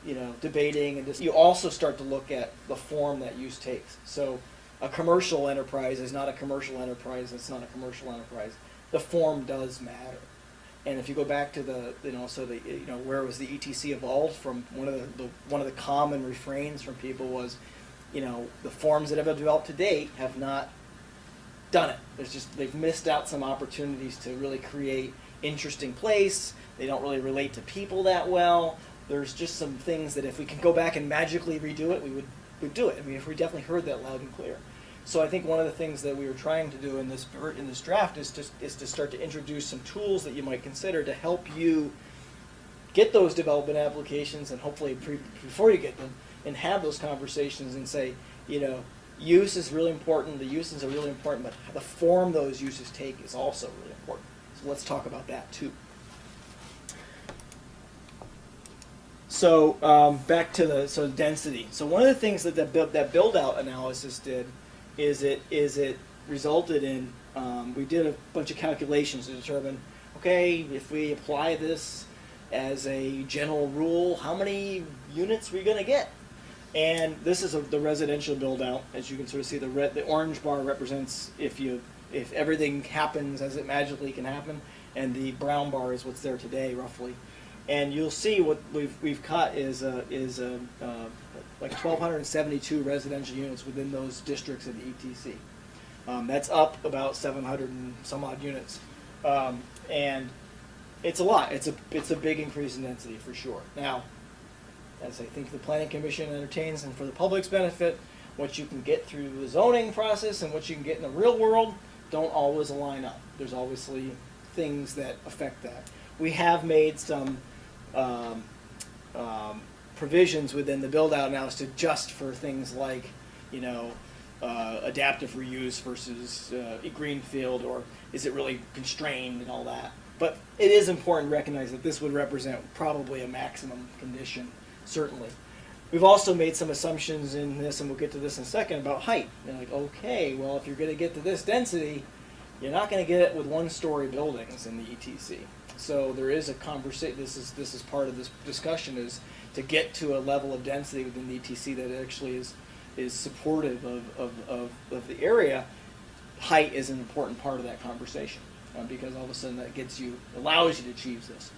you know, debating, and you also start to look at the form that use takes. So a commercial enterprise is not a commercial enterprise. It's not a commercial enterprise. The form does matter. And if you go back to where was the ETC evolved from, one of the common refrains from people was, you know, the forms that have been developed to date have not done it. They've missed out some opportunities to really create interesting place. They don't really relate to people that well. There's just some things that if we can go back and magically redo it, we would do it. I mean, if we definitely heard that loud and clear. So I think one of the things that we were trying to do in this draft is to start to introduce some tools that you might consider to help you get those development applications, and hopefully before you get them, and have those conversations and say, you know, use is really important, the uses are really important, but the form those uses take is also really important. So let's talk about that too. So back to density. So one of the things that build out analysis did is it resulted in, we did a bunch of calculations to determine, okay, if we apply this as a general rule, how many units are we going to get? And this is the residential build out. As you can sort of see, the orange bar represents if everything happens as it magically can happen, and the brown bar is what's there today, roughly. And you'll see what we've cut is like 1,272 residential units within those districts in the ETC. That's up about 700 and some odd units And it's a lot. It's a big increase in density for sure. Now, as I think the Planning Commission entertains, and for the public's benefit, what you can get through the zoning process and what you can get in the real world don't always align up. There's obviously things that affect that. We have made some provisions within the build-out analysis to adjust for things like, adaptive reuse versus greenfield, or is it really constrained and all that. But it is important to recognize that this would represent probably a maximum condition, certainly. We've also made some assumptions in this, and we'll get to this in a second, about height. Like, okay, well, if you're going to get to this density, you're not going to get it with one-story buildings in the ETC. So there is a conversation. This is part of this discussion, is to get to a level of density within the ETC that actually is supportive of the area. Height is an important part of that conversation, because all of a sudden that allows you to achieve this.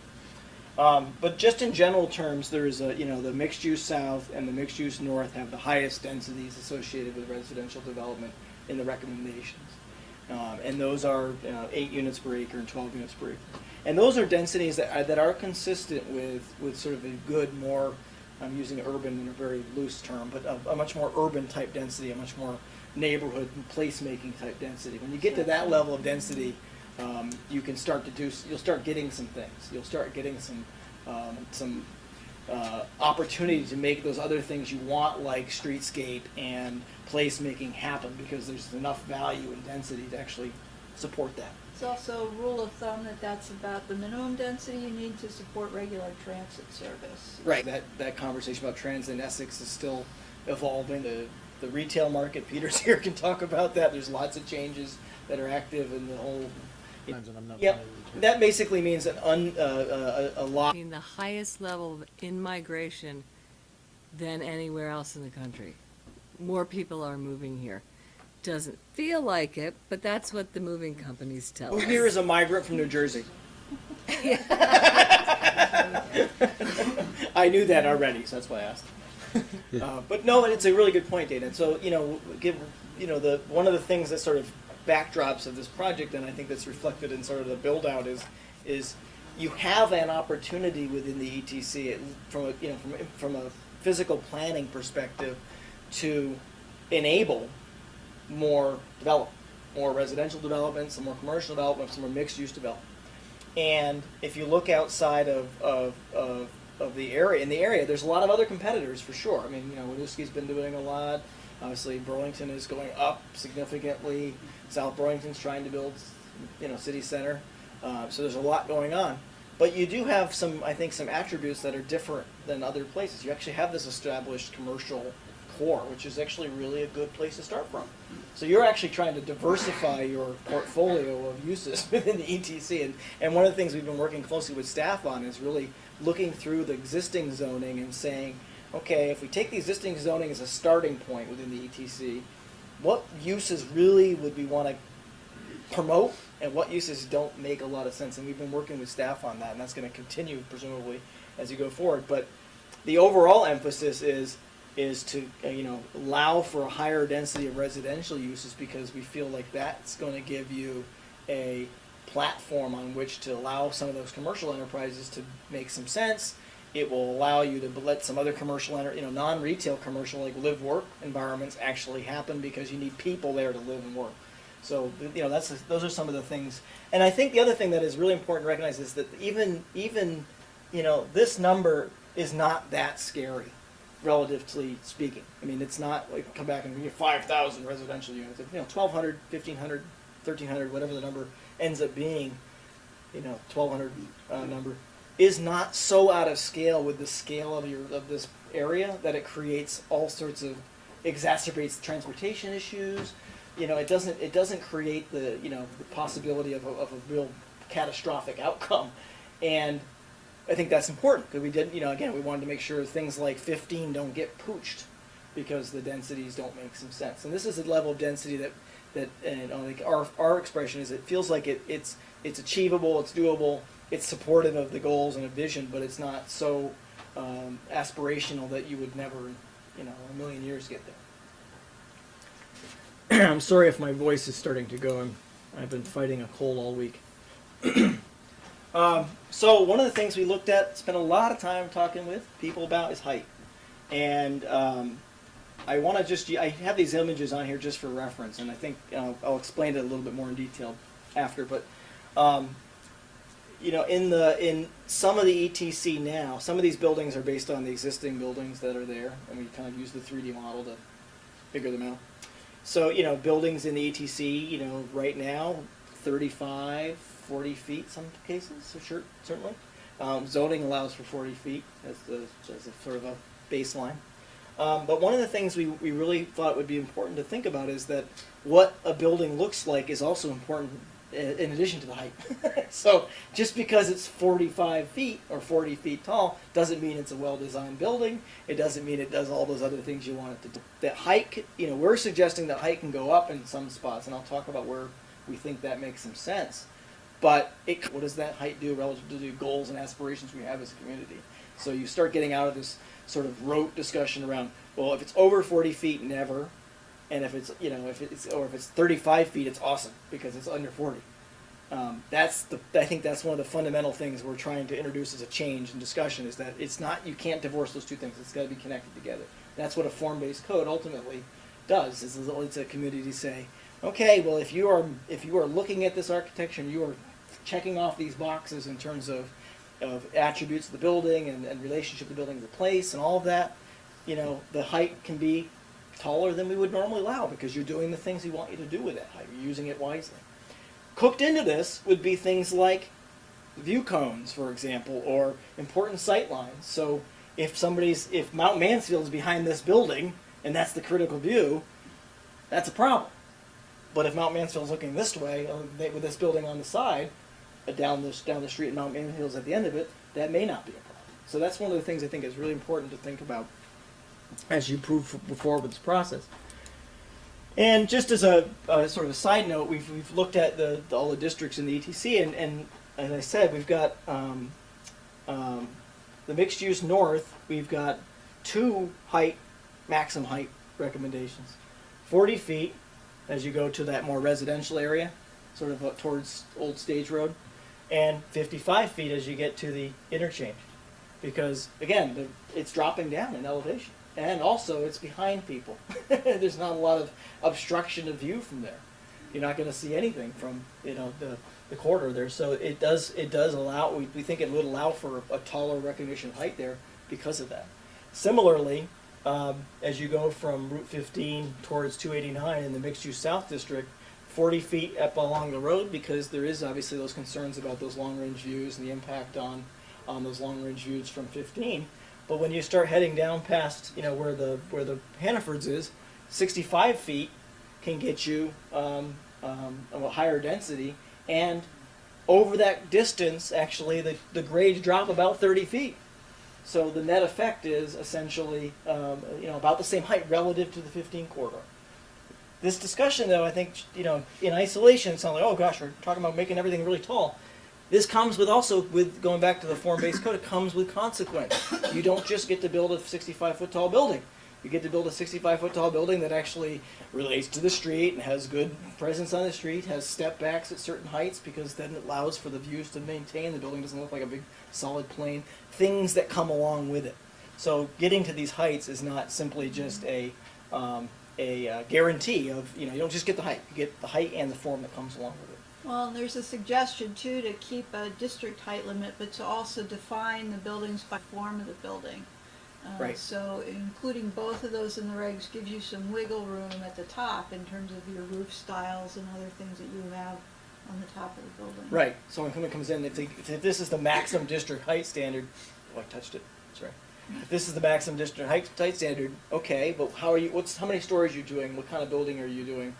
But just in general terms, there is the mixed use south and the mixed use north have the highest densities associated with residential development in the recommendations. And those are 8 units per acre and 12 units per acre. And those are densities that are consistent with sort of a good, more, I'm using urban in a very loose term, but a much more urban type density, a much more neighborhood and placemaking type density. When you get to that level of density, you can you'll start getting some things. You'll start getting some opportunity to make those other things you want, like streetscape and placemaking, happen, because there's enough value and density to actually support that. It's also a rule of thumb that's about the minimum density you need to support regular transit service. Right. That conversation about transit in Essex is still evolving. The retail market, Peter's here, can talk about that. There's lots of changes that are active in the whole. Times when I'm not Yep. familiar with it. That basically means that a lot. The highest level of in-migration than anywhere else in the country. More people are moving here. Doesn't feel like it, but that's what the moving companies tell Who us. here is a migrant from New Jersey? I knew that already, so that's why I asked. But no, it's a really good point, Dana. So one of the things that sort of backdrops of this project, and I think that's reflected in sort of the build out, is you have an opportunity within the ETC from a physical planning perspective to enable more development, more residential development, some more commercial development, some more mixed use development. And if you look outside of the area, there's a lot of other competitors for sure. I mean, Winooski's been doing a lot. Obviously, Burlington is going up significantly. South Burlington's trying to build, city center. So there's a lot going on. But you do have some attributes that are different than other places. You actually have this established commercial core, which is actually really a good place to start from. So you're actually trying to diversify your portfolio of uses within the ETC. And one of the things we've been working closely with staff on is really looking through the existing zoning and saying, okay, if we take the existing zoning as a starting point within the ETC, what uses really would we want to promote and what uses don't make a lot of sense? And we've been working with staff on that, and that's going to continue presumably as you go forward. But the overall emphasis is to allow for a higher density of residential uses, because we feel like that's going to give you a platform on which to allow some of those commercial enterprises to make some sense. It will allow you to let some other commercial, non-retail commercial, like live-work environments actually happen, because you need people there to live and work. So, those are some of the things. And I think the other thing that is really important to recognize is that even this number is not that scary, relatively speaking. I mean, it's not like come back and 5,000 residential units. 1,200, 1,500, 1,300, whatever the number ends up being, 1,200 number, is not so out of scale with the scale of this area that it creates all sorts of, exacerbates transportation issues. It doesn't create the possibility of a real catastrophic outcome. And I think that's important, because we did, again, we wanted to make sure things like 15 don't get pooched because the densities don't make some sense. And this is a level of density that like our expression is, it feels like it's achievable, it's doable, it's supportive of the goals and a vision, but it's not so aspirational that you would never, in a million years get there. I'm sorry if my voice is starting to go. I've been fighting a cold all week. So one of the things we looked at, spent a lot of time talking with people about is height. And I want to just, I have these images on here just for reference, and I think I'll explain it a little bit more in detail after. But you know, in some of the ETC now, some of these buildings are based on the existing buildings that are there, and we kind of use the 3D model to figure them out. So, you know, buildings in the ETC, you know, right now, 35, 40 feet some cases, so sure, certainly. Zoning allows for 40 feet as a sort of a baseline. But one of the things we really thought would be important to think about is that what a building looks like is also important in addition to the height. So just because it's 45 feet or 40 feet tall doesn't mean it's a well-designed building. It doesn't mean it does all those other things you want it to do. That height, you know, we're suggesting that height can go up in some spots, and I'll talk about where we think that makes some sense. But what does that height do relative to the goals and aspirations we have as a community? So you start getting out of this sort of rote discussion around, well, if it's over 40 feet, never. And if it's, you know, if it's 35 feet, it's awesome because it's under 40. I think that's one of the fundamental things we're trying to introduce as a change in discussion, is that it's not, you can't divorce those two things. It's got to be connected together. That's what a form-based code ultimately does. Is it's a community to say, okay, well, if you are looking at this architecture and you are checking off these boxes in terms of attributes of the building and relationship to the building to the place and all of that, you know, the height can be taller than we would normally allow because you're doing the things we want you to do with that height. You're using it wisely. Cooked into this would be things like view cones, for example, or important sight lines. So if Mount Mansfield is behind this building and that's the critical view, that's a problem. But if Mount Mansfield is looking this way, with this building on the side, down the street and Mount Mansfield is at the end of it, that may not be a problem. So that's one of the things I think is really important to think about as you move forward with this process. And just as a sort of a side note, we've looked at all the districts in the ETC, and as I said, we've got the mixed use north. We've got two maximum height recommendations: 40 feet as you go to that more residential area, sort of up towards Old Stage Road, and 55 feet as you get to the interchange, because again, it's dropping down in elevation. And also, it's behind people. There's not a lot of obstruction of view from there. You're not going to see anything from, you know, the corridor there. So it does allow. We think it would allow for a taller recognition height there because of that. Similarly, as you go from Route 15 towards 289 in the mixed-use South District, 40 feet up along the road, because there is obviously those concerns about those long-range views and the impact on those long-range views from 15. But when you start heading down past, you know, where the Hannafords is, 65 feet can get you a higher density, and over that distance, actually, the grades drop about 30 feet. So the net effect is essentially, you know, about the same height relative to the 15 corridor. This discussion, though, I think, you know, in isolation, it sounds like, oh gosh, we're talking about making everything really tall. This comes with going back to the form-based code, it comes with consequence. You don't just get to build a 65-foot tall building. You get to build a 65-foot tall building that actually relates to the street and has good presence on the street, has step backs at certain heights, because then it allows for the views to maintain. The building doesn't look like a big solid plane. Things that come along with it. So getting to these heights is not simply just a guarantee of, you know, you don't just get the height. You get the height and the form that comes along with it. Well, there's a suggestion too to keep a district height limit, but to also define the buildings by form of the building. Right. So including both of those in the regs gives you some wiggle room at the top in terms of your roof styles and other things that you have on the top of the building. Right. So when someone comes in, if this is the maximum district height standard, oh, I touched it. Sorry. If this is the maximum district height standard, okay, but how many stories are you doing? What kind of building are you doing?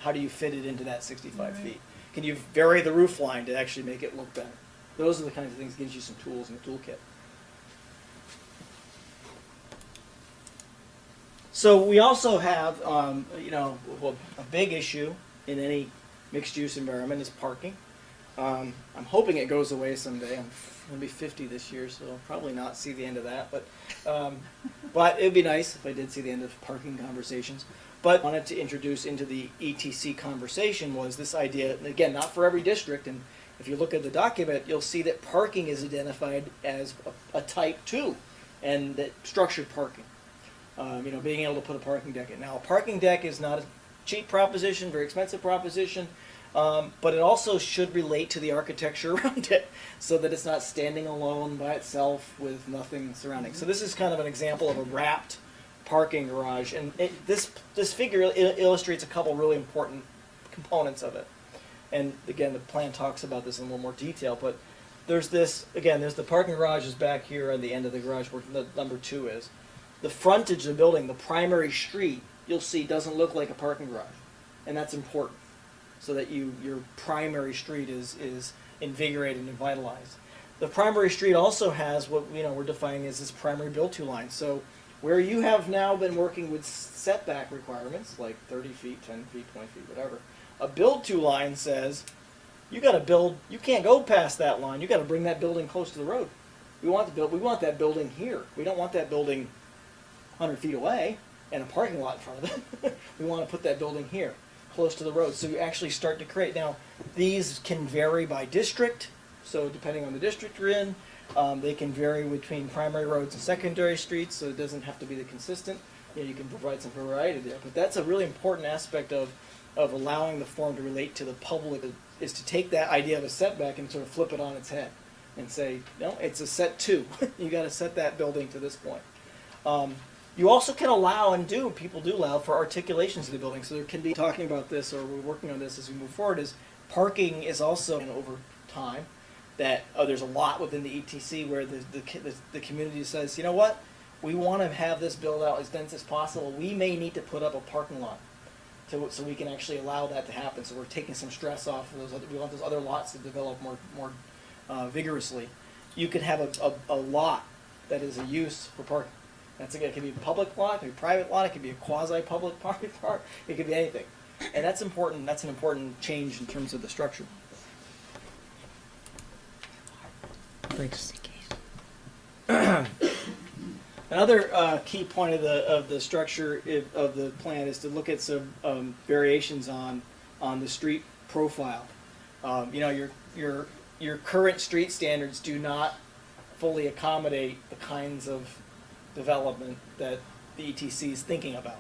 How do you fit it into that 65 feet? Can you vary the roof line to actually make it look better? Those are the kinds of things that gives you some tools in the toolkit. So we also have, you know, a big issue in any mixed-use environment is parking. I'm hoping it goes away someday. I'm going to be 50 this year, so I'll probably not see the end of that. But it would be nice if I did see the end of parking conversations. But wanted to introduce into the ETC conversation was this idea, again, not for every district, and If you look at the document, you'll see that parking is identified as a type 2, and that structured parking. Being able to put a parking deck in. Now, a parking deck is not a cheap proposition, very expensive proposition, but it also should relate to the architecture around it, so that it's not standing alone by itself with nothing surrounding. So this is kind of an example of a wrapped parking garage, and this figure illustrates a couple really important components of it. And again, the plan talks about this in a little more detail, but there's there's the parking garage is back here on the end of the garage where the number 2 is. The frontage of the building, the primary street, you'll see doesn't look like a parking garage, and that's important, so that your primary street is invigorated and vitalized. The primary street also has what we're defining as this primary build-to line. So where you have now been working with setback requirements like 30 feet, 10 feet, 20 feet, whatever, a build-to line says you got to build. You can't go past that line. You got to bring that building close to the road. We want that building here. We don't want that building 100 feet away and a parking lot in front of it. We want to put that building here, close to the road. So you actually start to create. Now, these can vary by district. So depending on the district you're in, they can vary between primary roads and secondary streets. So it doesn't have to be the consistent. You can provide some variety there. But that's a really important aspect of allowing the form to relate to the public, is to take that idea of a setback and sort of flip it on its head and say, no, it's a set 2. You got to set that building to this point. You also can allow, and people do allow, for articulations of the building. So there can be, talking about this, or we're working on this as we move forward, is parking is also, and over time, that there's a lot within the ETC where the community says, you know what, we want to have this build out as dense as possible. We may need to put up a parking lot so we can actually allow that to happen. So we're taking some stress off of those. We want those other lots to develop more vigorously. You could have a lot that is a use for parking. It could be a public lot, it could be a private lot, it could be a quasi-public park, it could be anything. And that's important. That's an important change in terms of the structure. Thanks. Another key point of the structure of the plan is to look at some variations on the street profile. Your current street standards do not fully accommodate the kinds of development that the ETC is thinking about.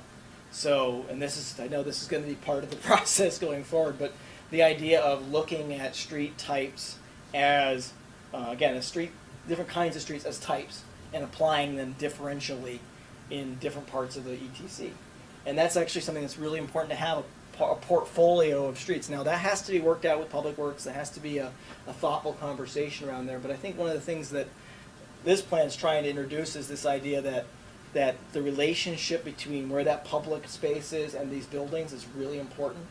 So, and I know this is going to be part of the process going forward, but the idea of looking at street types as, different kinds of streets as types, and applying them differentially in different parts of the ETC. And that's actually something that's really important to have, a portfolio of streets. Now, that has to be worked out with Public Works. There has to be a thoughtful conversation around there. But I think one of the things that this plan is trying to introduce is this idea that the relationship between where that public space is and these buildings is really important,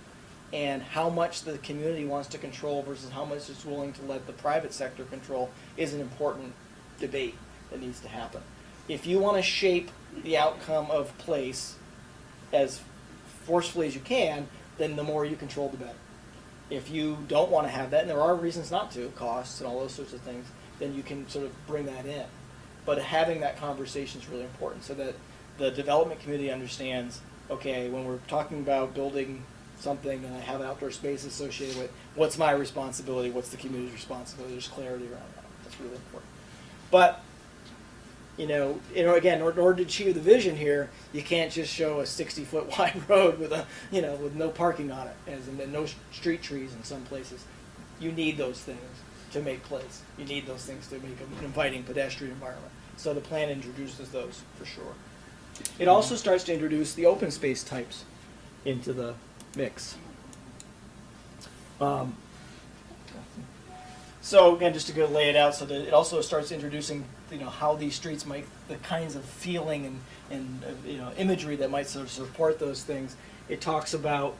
and how much the community wants to control versus how much it's willing to let the private sector control is an important debate that needs to happen. If you want to shape the outcome of place as forcefully as you can, then the more you control, the better. If you don't want to have that, and there are reasons not to, costs and all those sorts of things, then you can sort of bring that in. But having that conversation is really important so that the development community understands, okay, when we're talking about building something and I have outdoor space associated with, what's my responsibility, what's the community's responsibility, there's clarity around that. That's really important. But, again, in order to achieve the vision here, you can't just show a 60-foot wide road with with no parking on it, and no street trees in some places. You need those things to make place. You need those things to make an inviting pedestrian environment. So the plan introduces those for sure. It also starts to introduce the open space types into the mix. So again, just to go lay it out, so that it also starts introducing, how these streets might, the kinds of feeling and imagery that might sort of support those things. It talks about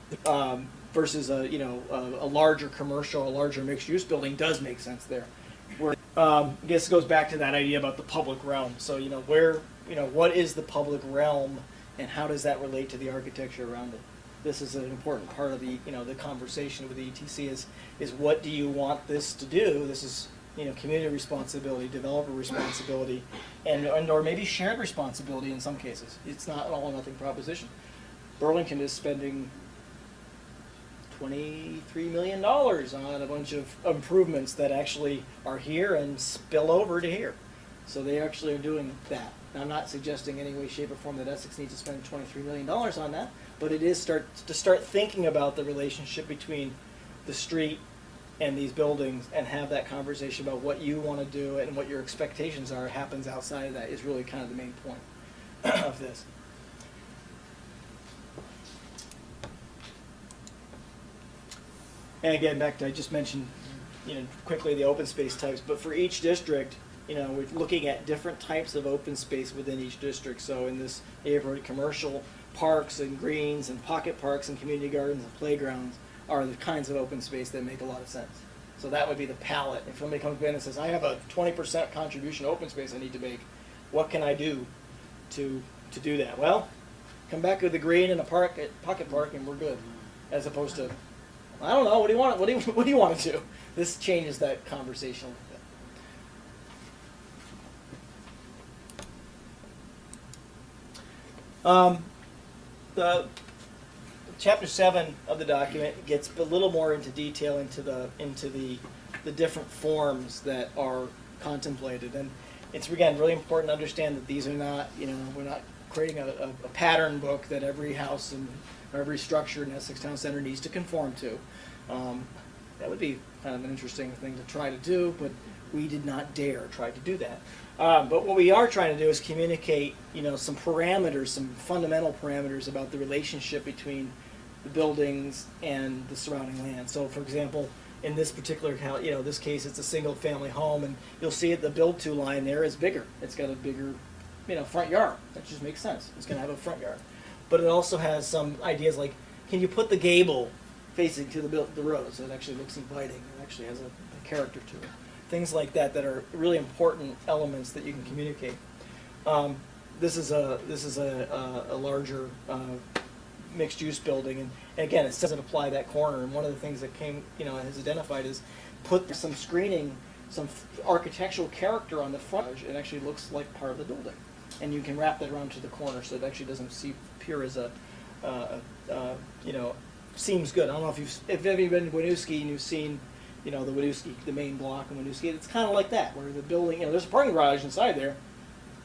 versus a larger commercial, a larger mixed-use building does make sense there. I guess it goes back to that idea about the public realm. So what is the public realm, and how does that relate to the architecture around it? This is an important part of the the conversation with the ETC is what do you want this to do? This is community responsibility, developer responsibility, and or maybe shared responsibility in some cases. It's not an all or nothing proposition. Burlington is spending $23 million on a bunch of improvements that actually are here and spill over to here. So they actually are doing that. Now, I'm not suggesting any way, shape, or form that Essex needs to spend $23 million on that, but it is start thinking about the relationship between the street and these buildings and have that conversation about what you want to do and what your expectations are happens outside of that is really kind of the main point of this. And again, back to, I just mentioned, quickly the open space types, but for each district, we're looking at different types of open space within each district. So in this neighborhood, commercial parks and greens and pocket parks and community gardens and playgrounds are the kinds of open space that make a lot of sense. So that would be the palette. If somebody comes in and says, I have a 20% contribution to open space I need to make, what can I do to do that? Well, come back with the green and a pocket park and we're good. As opposed to, I don't know, what do you want? What do you want to do? This changes that conversation a little bit. The chapter 7 of the document gets a little more into detail into the different forms that are contemplated, and it's again really important to understand that these are not, we're not creating a pattern book that every house and every structure in Essex Town Center needs to conform to. That would be kind of an interesting thing to try to do, but we did not dare try to do that. But what we are trying to do is communicate, some parameters, some fundamental parameters about the relationship between the buildings and the surrounding land. So, for example, in this particular, this case, it's a single-family home, and you'll see it, the build-to line there is bigger. It's got a bigger, front yard. That just makes sense. It's going to have a front yard. But it also has some ideas like, can you put the gable facing to the road so it actually looks inviting? It actually has a character to it. Things like that that are really important elements that you can communicate. This is a larger mixed-use building, and again, it doesn't apply that corner. And one of the things that has identified is put some screening, some architectural character on the front. It actually looks like part of the building, and you can wrap that around to the corner so it actually doesn't appear as seems good. I don't know if you've been to Winooski and you've seen, the Winooski, the main block in Winooski. It's kind of like that, where the building, there's a parking garage inside there.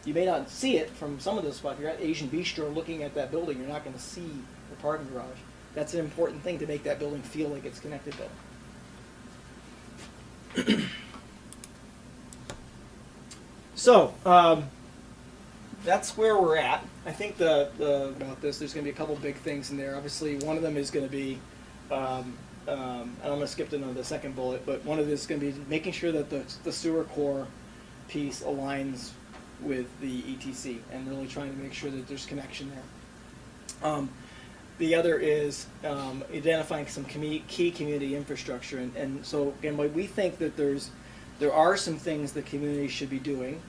You may not see it from some of the spots. If you're at Asian Bistro looking at that building, you're not going to see the parking garage. That's an important thing to make that building feel like it's connected better. So, that's where we're at. I think about this, there's going to be a couple big things in there. Obviously, one of them is going to be, and I'm going to skip to the second bullet, but one of this is going to be making sure that the sewer core piece aligns with the ETC and really trying to make sure that there's connection there. The other is identifying some key community infrastructure, and so again, we think that there are some things the community should be doing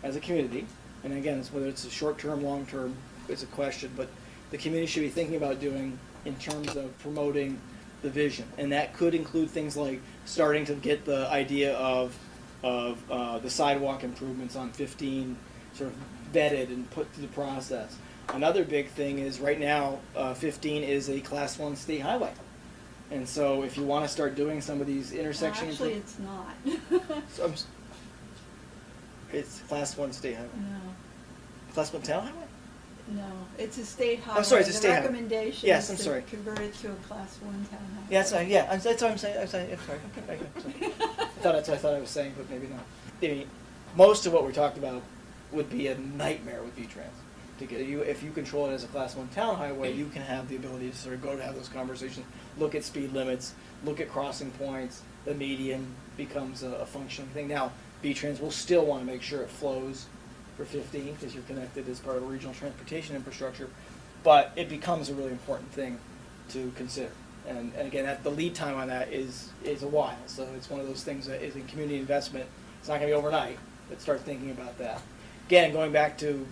as a community, and again, whether it's a short-term, long-term, it's a question, but the community should be thinking about doing in terms of promoting the vision, and that could include things like starting to get the idea of the sidewalk improvements on 15 sort of vetted and put through the process. Another big thing is right now 15 is a Class 1 state highway, and so if you want to start doing some of these intersection Actually, it's not. so it's Class 1 state highway. No, Class 1 town highway? no, it's a state highway. I'm sorry, it's a state highway. The recommendation Yes, I'm is sorry. to convert it to a Class 1 town highway. Yeah, that's what I'm saying. I'm sorry. Okay, sorry. That's what I thought I was saying, but maybe not. I mean, most of what we talked about would be a nightmare with V-Trans. If you control it as a Class 1 town highway, you can have the ability to sort of go to have those conversations, look at speed limits, look at crossing points. The median becomes a functioning thing. Now, V-Trans will still want to make sure it flows for 15 because you're connected as part of a regional transportation infrastructure, but it becomes a really important thing to consider. And again, the lead time on that is a while. So it's one of those things that is in community investment. It's not going to be overnight, but start thinking about that. Again, going back to,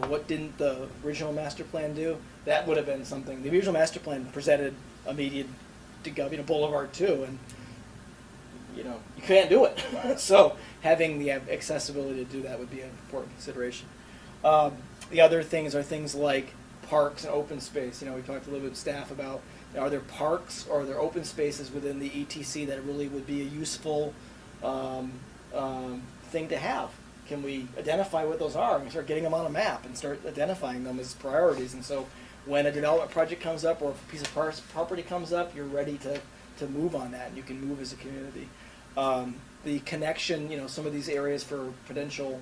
what didn't the original master plan do? That would have been something. The original master plan presented a median to go, Boulevard 2, and you can't do it. So having the accessibility to do that would be an important consideration. The other things are things like parks and open space. We talked a little bit with staff about Are there parks or are there open spaces within the ETC that really would be a useful thing to have? Can we identify what those are and start getting them on a map and start identifying them as priorities? And so when a development project comes up or if a piece of property comes up, you're ready to move on that and you can move as a community. The connection, some of these areas for potential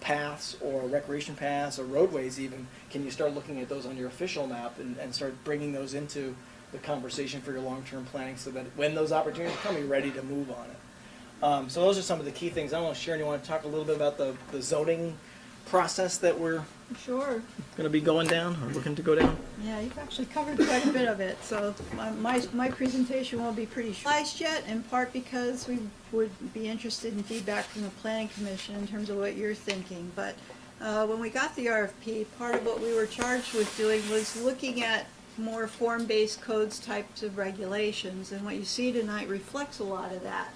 paths or recreation paths or roadways even, can you start looking at those on your official map and start bringing those into the conversation for your long-term planning so that when those opportunities come, you're ready to move on it. So those are some of the key things. I don't know, Sharon, you want to talk a little bit about the zoning process that we're Sure. going to be going down or looking to go down? Yeah, you've actually covered quite a bit of it, so my presentation will be pretty short yet, in part because we would be interested in feedback from the Planning Commission in terms of what you're thinking. But when we got the RFP, part of what we were charged with doing was looking at more form-based codes types of regulations, and what you see tonight reflects a lot of that.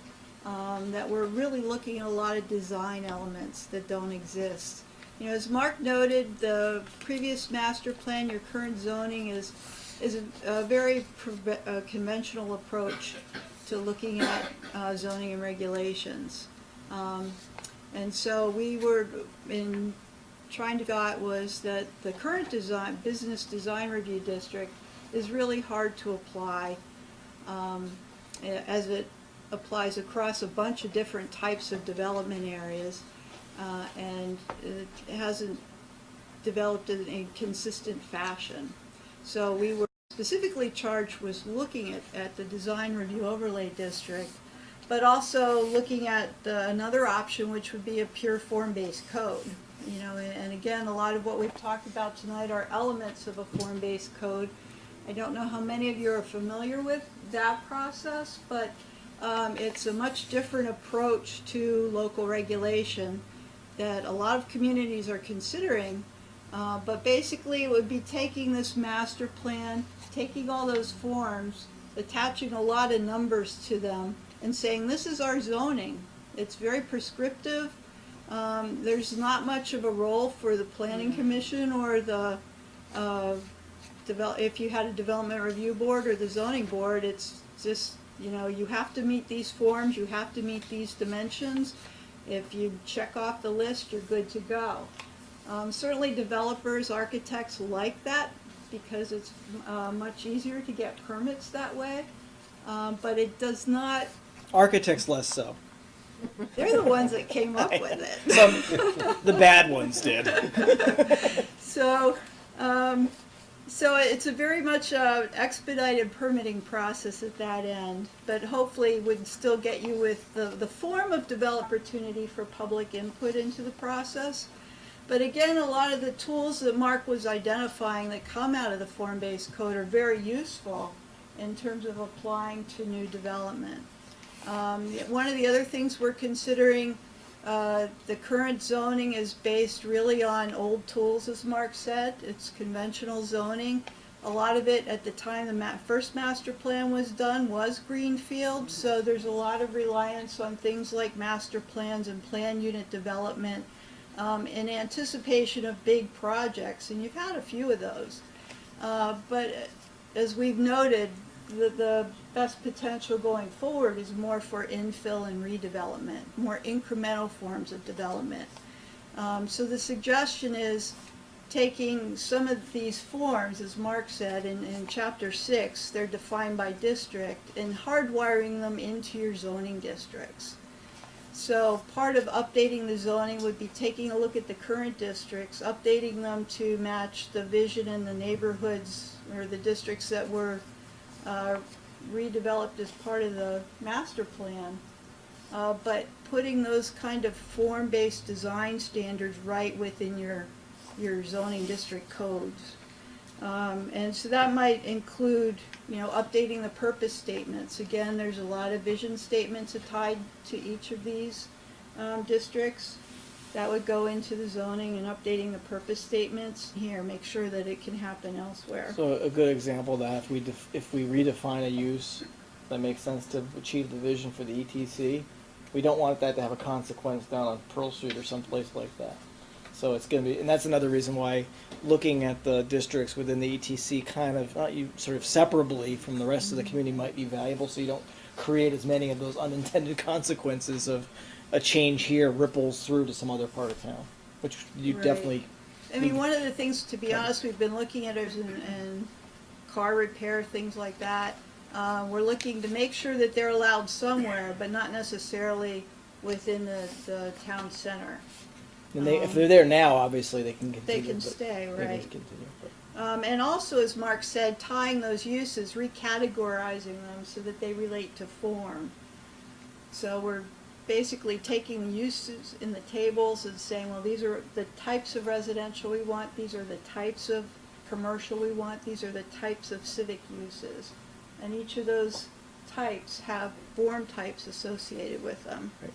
That we're really looking at a lot of design elements that don't exist. As Mark noted, the previous master plan, your current zoning is a very conventional approach to looking at zoning and regulations. And so we were trying to got was that the current business design review district is really hard to apply as it applies across a bunch of different types of development areas. And it hasn't developed in a consistent fashion. So we were specifically charged with looking at the design review overlay district, but also looking at another option, which would be a pure form-based code. And again, a lot of what we've talked about tonight are elements of a form-based code. I don't know how many of you are familiar with that process, but it's a much different approach to local regulation that a lot of communities are considering, but basically it would be taking this master plan, taking all those forms, attaching a lot of numbers to them, and saying this is our zoning. It's very prescriptive. There's not much of a role for the Planning Commission or the if you had a development review board or the zoning board. It's just you have to meet these forms, you have to meet these dimensions. If you check off the list, you're good to go. Certainly developers, architects like that because it's much easier to get permits that way, but it does not. Architects less so. They're the ones that came up with it. The bad ones did. So it's a very much expedited permitting process at that end, but hopefully would still get you with the form of developer opportunity for public input into the process. But again, a lot of the tools that Mark was identifying that come out of the form-based code are very useful in terms of applying to new development. One of the other things we're considering, the current zoning is based really on old tools, as Mark said. It's conventional zoning. A lot of it at the time the first master plan was done was greenfield, so there's a lot of reliance on things like master plans and plan unit development in anticipation of big projects, and you've had a few of those. But as we've noted, the best potential going forward is more for infill and redevelopment, more incremental forms of development. So the suggestion is taking some of these forms, as Mark said, in Chapter 6, they're defined by district, and hardwiring them into your zoning districts. So part of updating the zoning would be taking a look at the current districts, updating them to match the vision in the neighborhoods or the districts that were redeveloped as part of the master plan, but putting those kind of form-based design standards right within your zoning district codes. And so that might include, updating the purpose statements. Again, there's a lot of vision statements tied to each of these districts. That would go into the zoning and updating the purpose statements here, make sure that it can happen elsewhere. So a good example of that, if we redefine a use that makes sense to achieve the vision for the ETC, we don't want that to have a consequence down on Pearl Street or someplace like that. So it's going to be, and that's another reason why looking at the districts within the ETC kind of, not you sort of separably from the rest of the community might be valuable, so you don't create as many of those unintended consequences of a change here ripples through to some other part of town, which you Right. definitely. I mean, one of the things, to be honest, we've been looking at is in car repair, things like that. We're looking to make sure that they're allowed somewhere, but not necessarily within the town center. And they, if they're there now, obviously they can continue. They can but stay, they can right. continue, but- And also, as Mark said, tying those uses, recategorizing them so that they relate to form. So we're basically taking uses in the tables and saying, well, these are the types of residential we want, these are the types of commercial we want, these are the types of civic uses. And each of those types have form types associated with them. Right.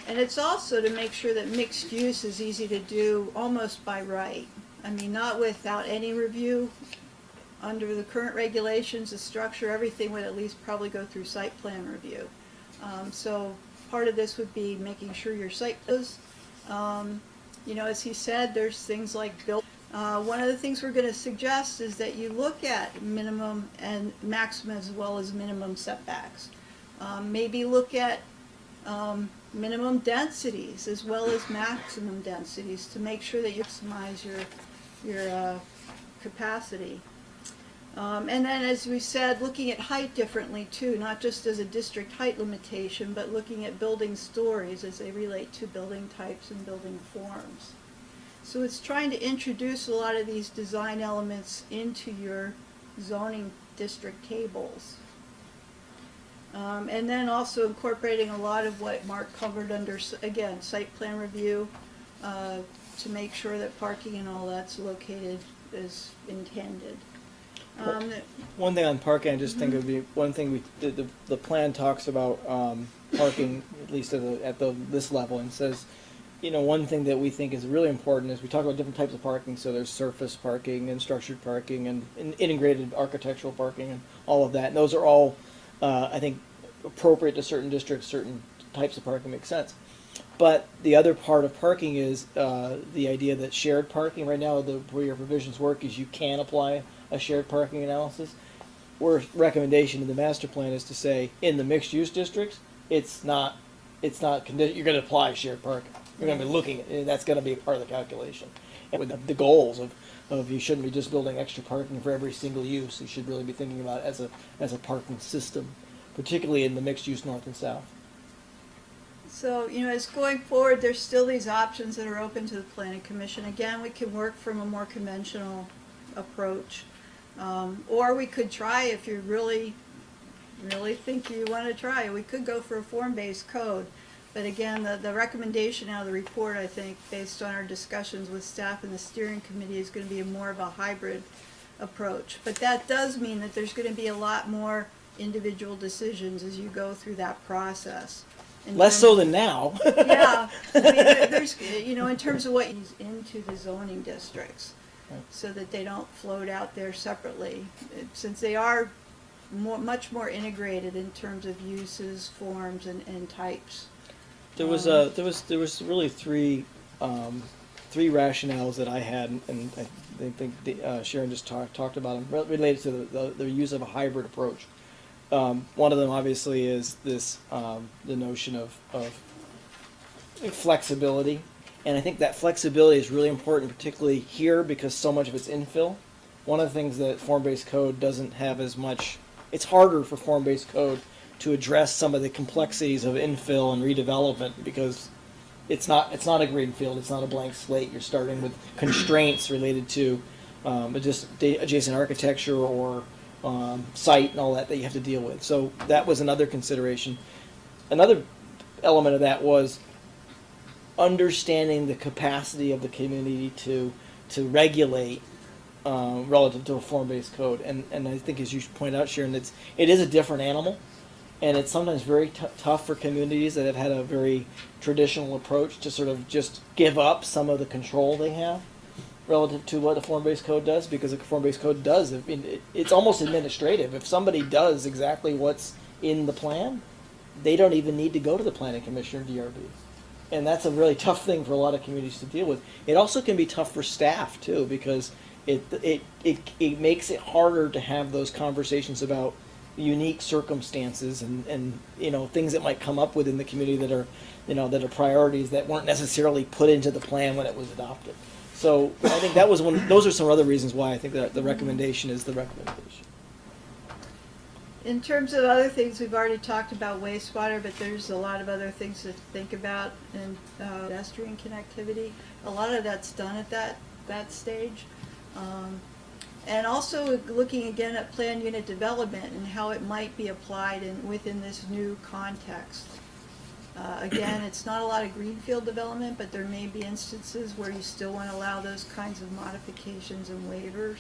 And it's also to make sure that mixed use is easy to do almost by right. I mean, not without any review. Under the current regulations, the structure, everything would at least probably go through site plan review. So part of this would be making sure your site goes, you know, as he said, there's things like build. One of the things we're going to suggest is that you look at minimum and maximum as well as minimum setbacks. Maybe look at minimum densities as well as maximum densities to make sure that you maximize your capacity. And then, as we said, looking at height differently too, not just as a district height limitation, but looking at building stories as they relate to building types and building forms. So it's trying to introduce a lot of these design elements into your zoning district tables. And then also incorporating a lot of what Mark covered under, again, site plan review, to make sure that parking and all that's located as intended. One thing on parking, I just think it would be, one thing the plan talks about parking, at least at this level, and says, you know, one thing that we think is really important is we talk about different types of parking, so there's surface parking and structured parking and integrated architectural parking and all of that, and those are all, I think, appropriate to certain districts, certain types of parking make sense. But the other part of parking is the idea that shared parking, right now, the way your provisions work is you can apply a shared parking analysis. Our recommendation in the master plan is to say, in the mixed use districts, it's not you're going to apply shared parking. You're going to be looking at it, that's going to be a part of the calculation. And with the goals of you shouldn't be just building extra parking for every single use. You should really be thinking about it as a parking system, particularly in the mixed use north and south. So, you know, as going forward, there's still these options that are open to the Planning Commission. Again, we can work from a more conventional approach. Or we could try, if you really think you want to try, we could go for a form-based code. But again, the recommendation out of the report, I think, based on our discussions with staff and the steering committee, is going to be more of a hybrid approach. But that does mean that there's going to be a lot more individual decisions as you go through that process. Less so than now. Yeah, I mean, there's, you know, in terms of what is into the zoning districts, Right. so that they don't float out there separately, since they are much more integrated in terms of uses, forms, and types. There was really three rationales that I had, and I think Sharon just talked about them related to the use of a hybrid approach. One of them obviously is this the notion of flexibility, and I think that flexibility is really important, particularly here because so much of it's infill. One of the things that form-based code doesn't have as much, it's harder for form-based code to address some of the complexities of infill and redevelopment because it's not a green field, it's not a blank slate. You're starting with constraints related to just adjacent architecture or site and all that you have to deal with. So that was another consideration. Another element of that was understanding the capacity of the community to regulate relative to a form-based code. And I think, as you point out, Sharon, it is a different animal, and it's sometimes very tough for communities that have had a very traditional approach to sort of just give up some of the control they have relative to what a form-based code does, because a form-based code does, I mean, it's almost administrative. If somebody does exactly what's in the plan, they don't even need to go to the Planning Commission or DRB. And that's a really tough thing for a lot of communities to deal with. It also can be tough for staff too, because it makes it harder to have those conversations about unique circumstances and things that might come up within the community that are that are priorities that weren't necessarily put into the plan when it was adopted. So I think that was those are some other reasons why I think that the recommendation is the recommendation. In terms of other things, we've already talked about wastewater, but there's a lot of other things to think about, and pedestrian connectivity. A lot of that's done at that stage. And also looking again at planned unit development and how it might be applied within this new context. Again, it's not a lot of greenfield development, but there may be instances where you still want to allow those kinds of modifications and waivers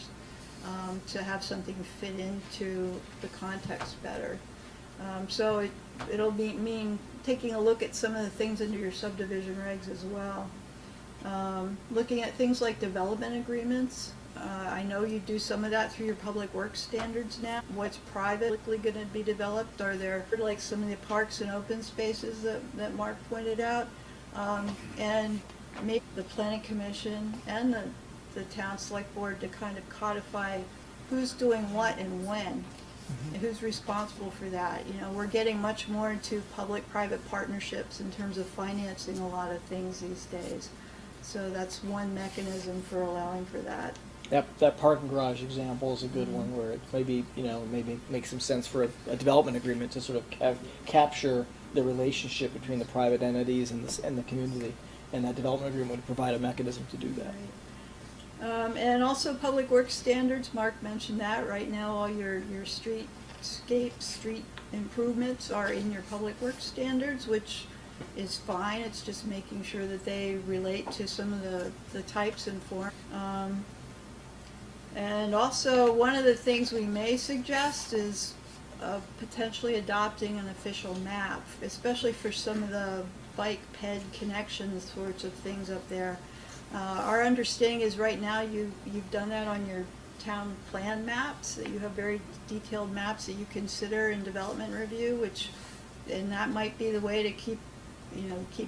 to have something fit into the context better. So it'll mean taking a look at some of the things under your subdivision regs as well. Looking at things like development agreements. I know you do some of that through your public works standards now. What's privately going to be developed? Are there, like some of the parks and open spaces that Mark pointed out? And make the planning commission and the town select board to kind of codify who's doing what and when, and who's responsible for that. We're getting much more into public-private partnerships in terms of financing a lot of things these days. So that's one mechanism for allowing for that. That parking garage example is a good one where it maybe makes some sense for a development agreement to sort of capture the relationship between the private entities and the community, and that development agreement would provide a mechanism to do that. Right. And also public works standards. Mark mentioned that. Right now, all your street improvements are in your public works standards, which is fine. It's just making sure that they relate to some of the types and forms. And also, one of the things we may suggest is potentially adopting an official map, especially for some of the bike ped connections sorts of things up there. Our understanding is right now you've done that on your town plan maps, that you have very detailed maps that you consider in development review, and that might be the way to keep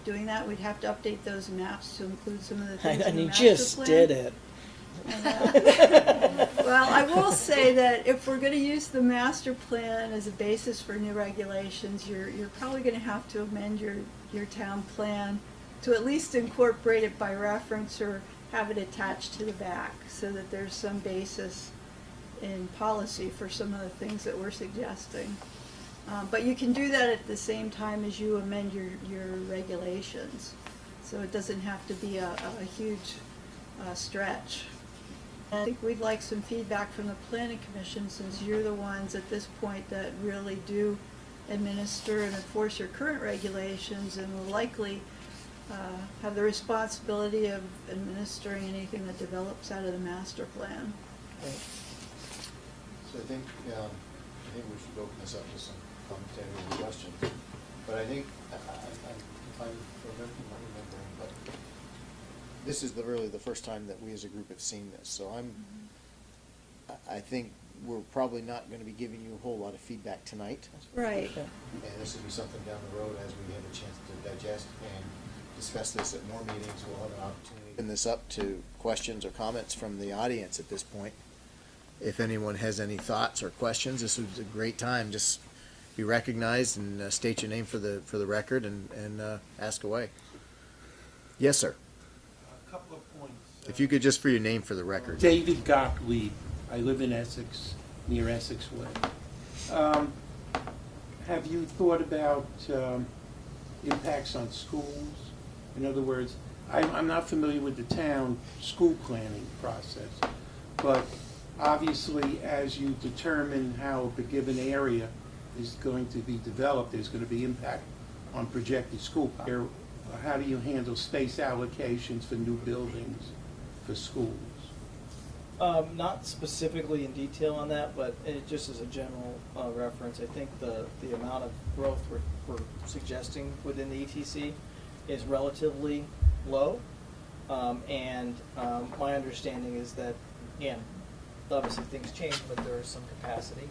doing that. We'd have to update those maps to include some of the things in the master plan. just did it. Well, I will say that if we're going to use the master plan as a basis for new regulations, you're probably going to have to amend your town plan to at least incorporate it by reference or have it attached to the back so that there's some basis in policy for some of the things that we're suggesting. But you can do that at the same time as you amend your regulations. So it doesn't have to be a huge stretch. And I think we'd like some feedback from the planning commission, since you're the ones at this point that really do administer and enforce your current regulations and will likely have the responsibility of administering anything that develops out of the master plan. Right. So I think we should open this up to some commentary and questions. But I think, if I'm remembering, but this is really the first time that we as a group have seen this. So I think we're probably not going to be giving you a whole lot of feedback tonight. Right. And this will be something down the road as we have a chance to digest and discuss this at more meetings. We'll have an opportunity to open this up to questions or comments from the audience at this point. If anyone has any thoughts or questions, this was a great time. Just be recognized and state your name for the record and ask away. Yes, sir. A couple of points. If you could just for your name for the record. David Gottlieb. I live in Essex, near Essex Way. Have you thought about impacts on schools? In other words, I'm not familiar with the town school planning process, but obviously as you determine how a given area is going to be developed, there's going to be impact on projected school. How do you handle space allocations for new buildings for schools? Not specifically in detail on that, but just as a general reference, I think the amount of growth we're suggesting within the ETC is relatively low. And my understanding is that, again, obviously things change, but there is some capacity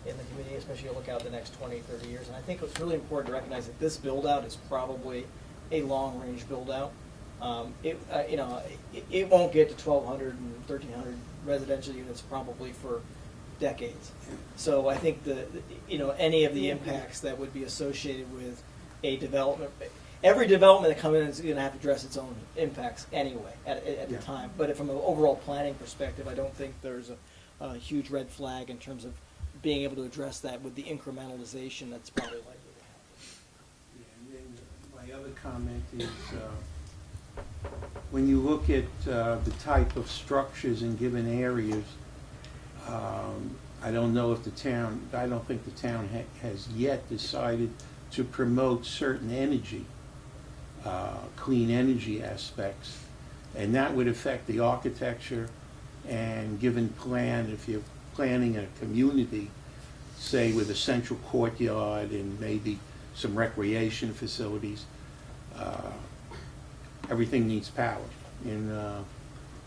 in the community, especially you look out the next 20, 30 years. And I think it's really important to recognize that this build-out is probably a long-range build-out. It won't get to 1,200 and 1,300 residential units probably for decades. So I think any of the impacts that would be associated with a development, every development that comes in is going to have to address its own impacts anyway at the time. But from an overall planning perspective, I don't think there's a huge red flag in terms of being able to address that with the incrementalization that's probably likely to happen. Yeah, and then my other comment is, when you look at the type of structures in given areas, I don't think the town has yet decided to promote certain energy, clean energy aspects, and that would affect the architecture and given plan, if you're planning a community, say with a central courtyard and maybe some recreation facilities, everything needs power, and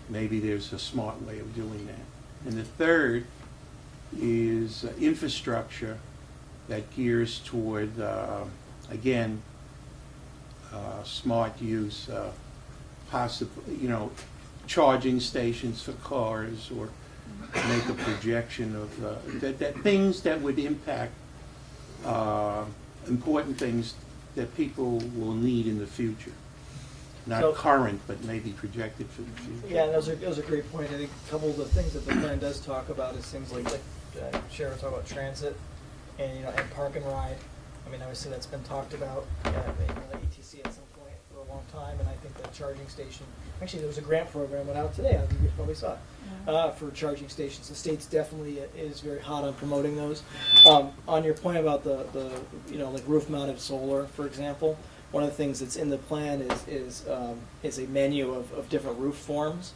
maybe there's a smart way of doing that. And the third is infrastructure that gears toward, again, smart use, possibly, charging stations for cars, or make a projection of that things that would impact important things that people will need in the future. Not So- current, but maybe projected for the future. Yeah, and those are a great point. I think a couple of the things that the plan does talk about is things like Sharon talked about transit and and park and ride. I mean, obviously that's been talked about the ETC at some point for a long time, and I think the charging station. Actually, there was a grant program went out today. I think you probably saw it for charging stations. The state's definitely is very hot on promoting those. On your point about the like roof-mounted solar, for example. One of the things that's in the plan is a menu of different roof forms.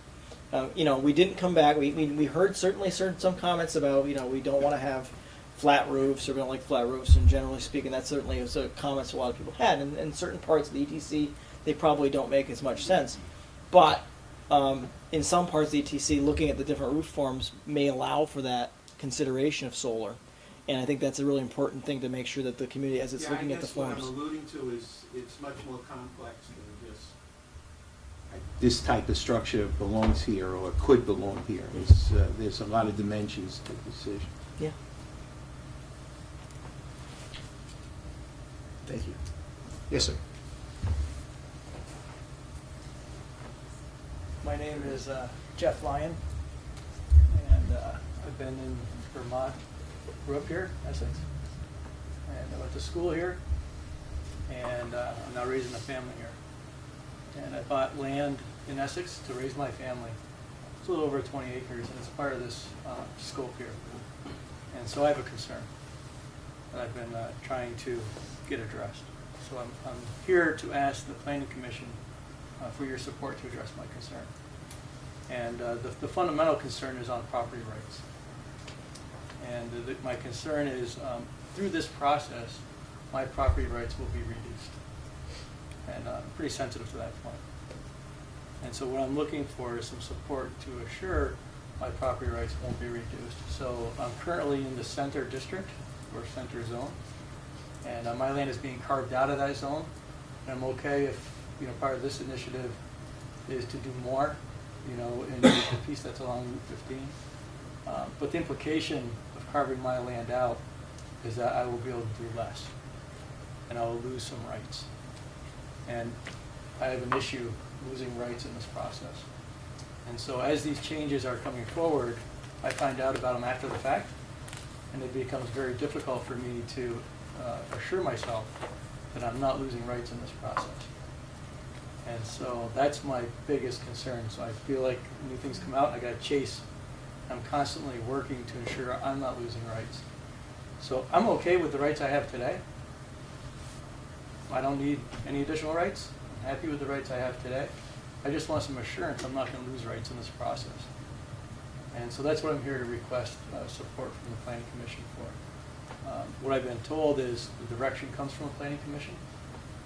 We didn't come back. We heard some comments about we don't want to have flat roofs, or we don't like flat roofs. And generally speaking, that certainly was a comments a lot of people had. And in certain parts of the ETC, they probably don't make as much sense. But in some parts of the ETC, looking at the different roof forms may allow for that consideration of solar. And I think that's a really important thing to make sure that the community, as it's looking at the forms. What I'm alluding to is it's much more complex than just this type of structure belongs here or could belong here. There's a lot of dimensions to the decision. Yeah. Thank you. Yes, sir. My name is Jeff Lyon, and I've been in Vermont, grew up here, Essex, and I went to school here, and I'm now raising a family here. And I bought land in Essex to raise my family. It's a little over 20 acres, and it's part of this scope here. And so I have a concern that I've been trying to get addressed. So I'm here to ask the Planning Commission for your support to address my concern. And the fundamental concern is on property rights. And my concern is through this process, my property rights will be reduced. And I'm pretty sensitive to that point. And so what I'm looking for is some support to assure my property rights won't be reduced. So I'm currently in the center district, or center zone, and my land is being carved out of that zone. And I'm okay if, part of this initiative is to do more, in the piece that's along Route 15. But the implication of carving my land out is that I will be able to do less, and I will lose some rights. And I have an issue losing rights in this process. And so as these changes are coming forward, I find out about them after the fact, and it becomes very difficult for me to assure myself that I'm not losing rights in this process. And so that's my biggest concern. So I feel like new things come out, I gotta chase. I'm constantly working to ensure I'm not losing rights. So I'm okay with the rights I have today. I don't need any additional rights. I'm happy with the rights I have today. I just want some assurance I'm not going to lose rights in this process. And so that's what I'm here to request support from the Planning Commission for. What I've been told is the direction comes from the Planning Commission,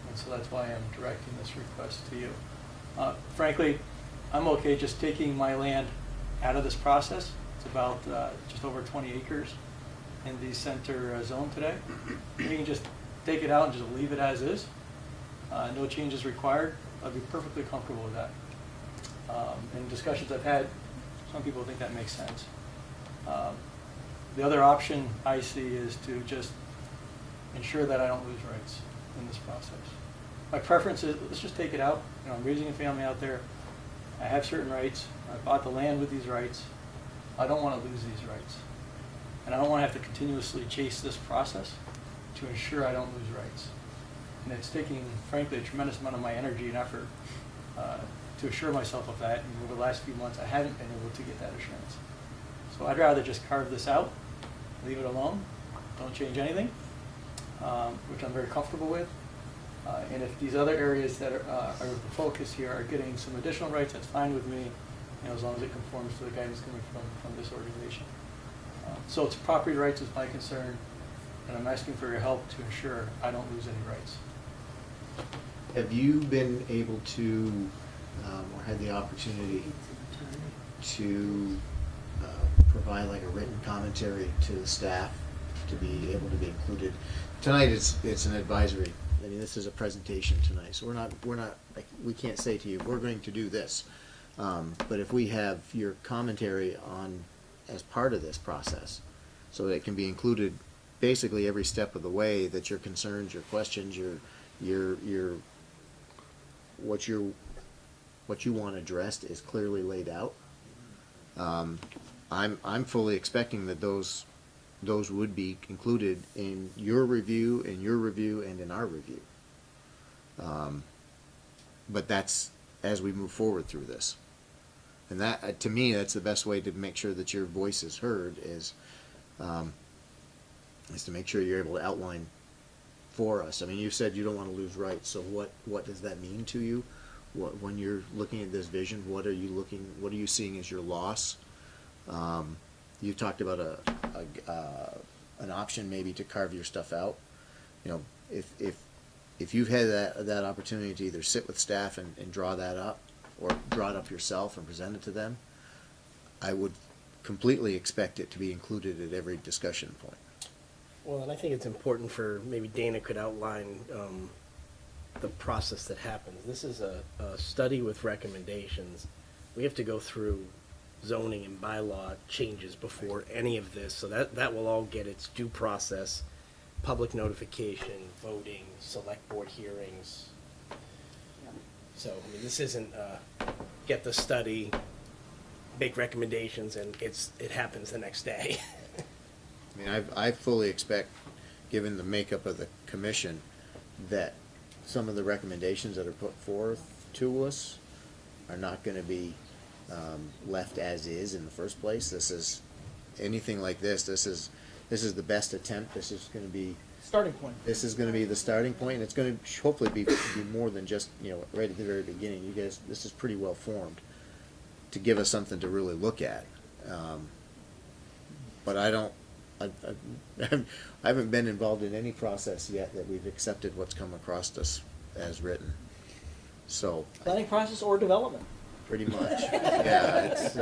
and so that's why I'm directing this request to you. Frankly, I'm okay just taking my land out of this process. It's about just over 20 acres in the center zone today. We can just take it out and just leave it as is. no changes required, I'd be perfectly comfortable with that. In discussions I've had, some people think that makes sense. The other option I see is to just ensure that I don't lose rights in this process. My preference is, let's just take it out. You know, I'm raising a family out there. I have certain rights. I bought the land with these rights. I don't want to lose these rights. And I don't want to have to continuously chase this process to ensure I don't lose rights. And it's taking, frankly, a tremendous amount of my energy and effort to assure myself of that. And over the last few months, I haven't been able to get that assurance. So I'd rather just carve this out, leave it alone, don't change anything, which I'm very comfortable with. And if these other areas that are the focus here are getting some additional rights, that's fine with me, you know, as long as it conforms to the guidance coming from this organization. So it's property rights is my concern, and I'm asking for your help to ensure I don't lose any rights. Have you been able to, or had the opportunity to provide like a written commentary to the staff to be able to be included? Tonight it's an advisory. I mean, this is a presentation tonight, so we're not like, we can't say to you, we're going to do this. But if we have your commentary on, as part of this process, so that it can be included basically every step of the way, that your concerns, your questions, what you want addressed is clearly laid out. I'm fully expecting that those would be included in your review, and in our review. But that's as we move forward through this. And that, to me, that's the best way to make sure that your voice is heard, is to make sure you're able to outline for us. I mean, you said you don't want to lose rights, so what does that mean to you? When you're looking at this vision, what are you seeing as your loss? You talked about an option maybe to carve your stuff out. You know, if you've had that opportunity to either sit with staff and draw that up, or draw it up yourself and present it to them, I would completely expect it to be included at every discussion point. Well, and I think it's important for, maybe Dana could outline the process that happens. This is a study with recommendations. We have to go through zoning and bylaw changes before any of this, so that will all get its due process, public notification, voting, select board hearings. So, I mean, this isn't get the study, make recommendations, and it happens the next day. I mean, I fully expect, given the makeup of the commission, that some of the recommendations that are put forth to us are not gonna be left as is in the first place. This is, anything like this is the best attempt. This is gonna be, Starting point. this is gonna be the starting point, and it's gonna hopefully be more than just, you know, right at the very beginning. You guys, this is pretty well formed to give us something to really look at. But I haven't been involved in any process yet that we've accepted what's come across us as written. So, Planning process or development? pretty much, yeah, it's,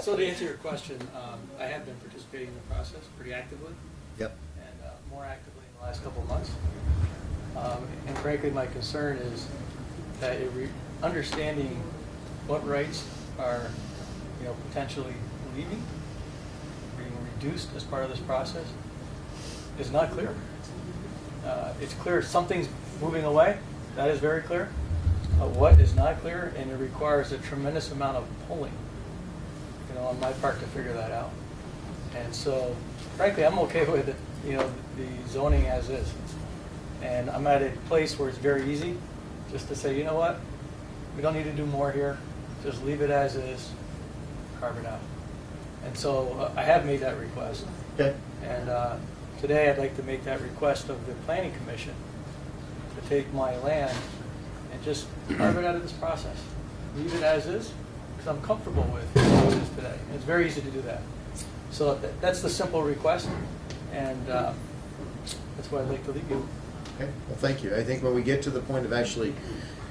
So to answer your question, I have been participating in the process pretty actively, yep. and more actively in the last couple of months. And frankly, my concern is that understanding what rights are, you know, potentially leaving, being reduced as part of this process, is not clear. It's clear something's moving away, that is very clear. What is not clear, and it requires a tremendous amount of pulling, you know, on my part to figure that out. And so, frankly, I'm okay with it, you know, the zoning as is. And I'm at a place where it's very easy just to say, you know what, we don't need to do more here, just leave it as is, carve it out. And so I have made that request. Okay. And today I'd like to make that request of the Planning Commission to take my land and just carve it out of this process. Leave it as is, because I'm comfortable with how it is today. And it's very easy to do that. So that's the simple request, and that's why I'd like to leave you. Okay, well, thank you. I think when we get to the point of actually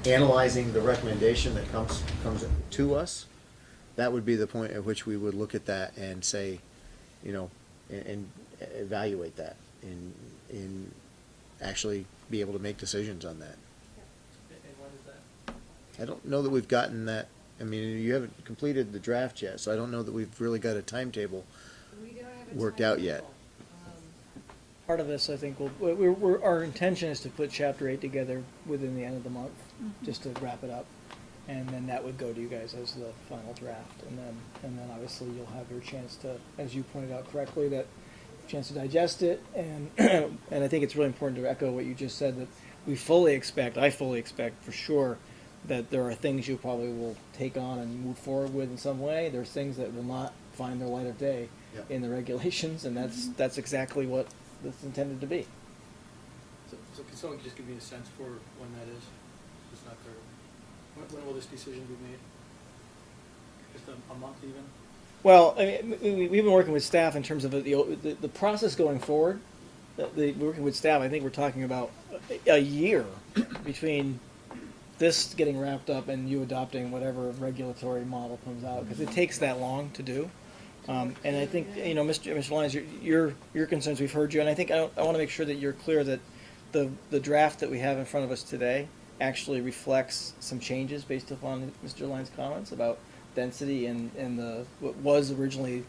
analyzing the recommendation that comes to us, that would be the point at which we would look at that and say, you know, and evaluate that, and actually be able to make decisions on that. I don't know that we've gotten that, I mean, you haven't completed the draft yet, so I don't know that we've really got a timetable We don't have a worked out yet. timetable. Part of this, I think, our intention is to put chapter 8 together within the end of the month, just to wrap it up. And then that would go to you guys as the final draft. And then obviously you'll have your chance to, as you pointed out correctly, that chance to digest it. And, and I think it's really important to echo what you just said, that I fully expect for sure that there are things you probably will take on and move forward with in some way. There's things that will not find their light of day Yep. in the regulations, and that's exactly what it's intended to be. So can someone just give me a sense for when that is? It's not clear. When will this decision be made? Just a month even? Well, I mean, we've been working with staff in terms of the process going forward. Working with staff, I think we're talking about a year between this getting wrapped up and you adopting whatever regulatory model comes out, because it takes that long to do. And I think, Mr. Lyons, your concerns, we've heard you, and I think I want to make sure that you're clear that the draft that we have in front of us today actually reflects some changes based upon Mr. Lyons' comments about density and what was originally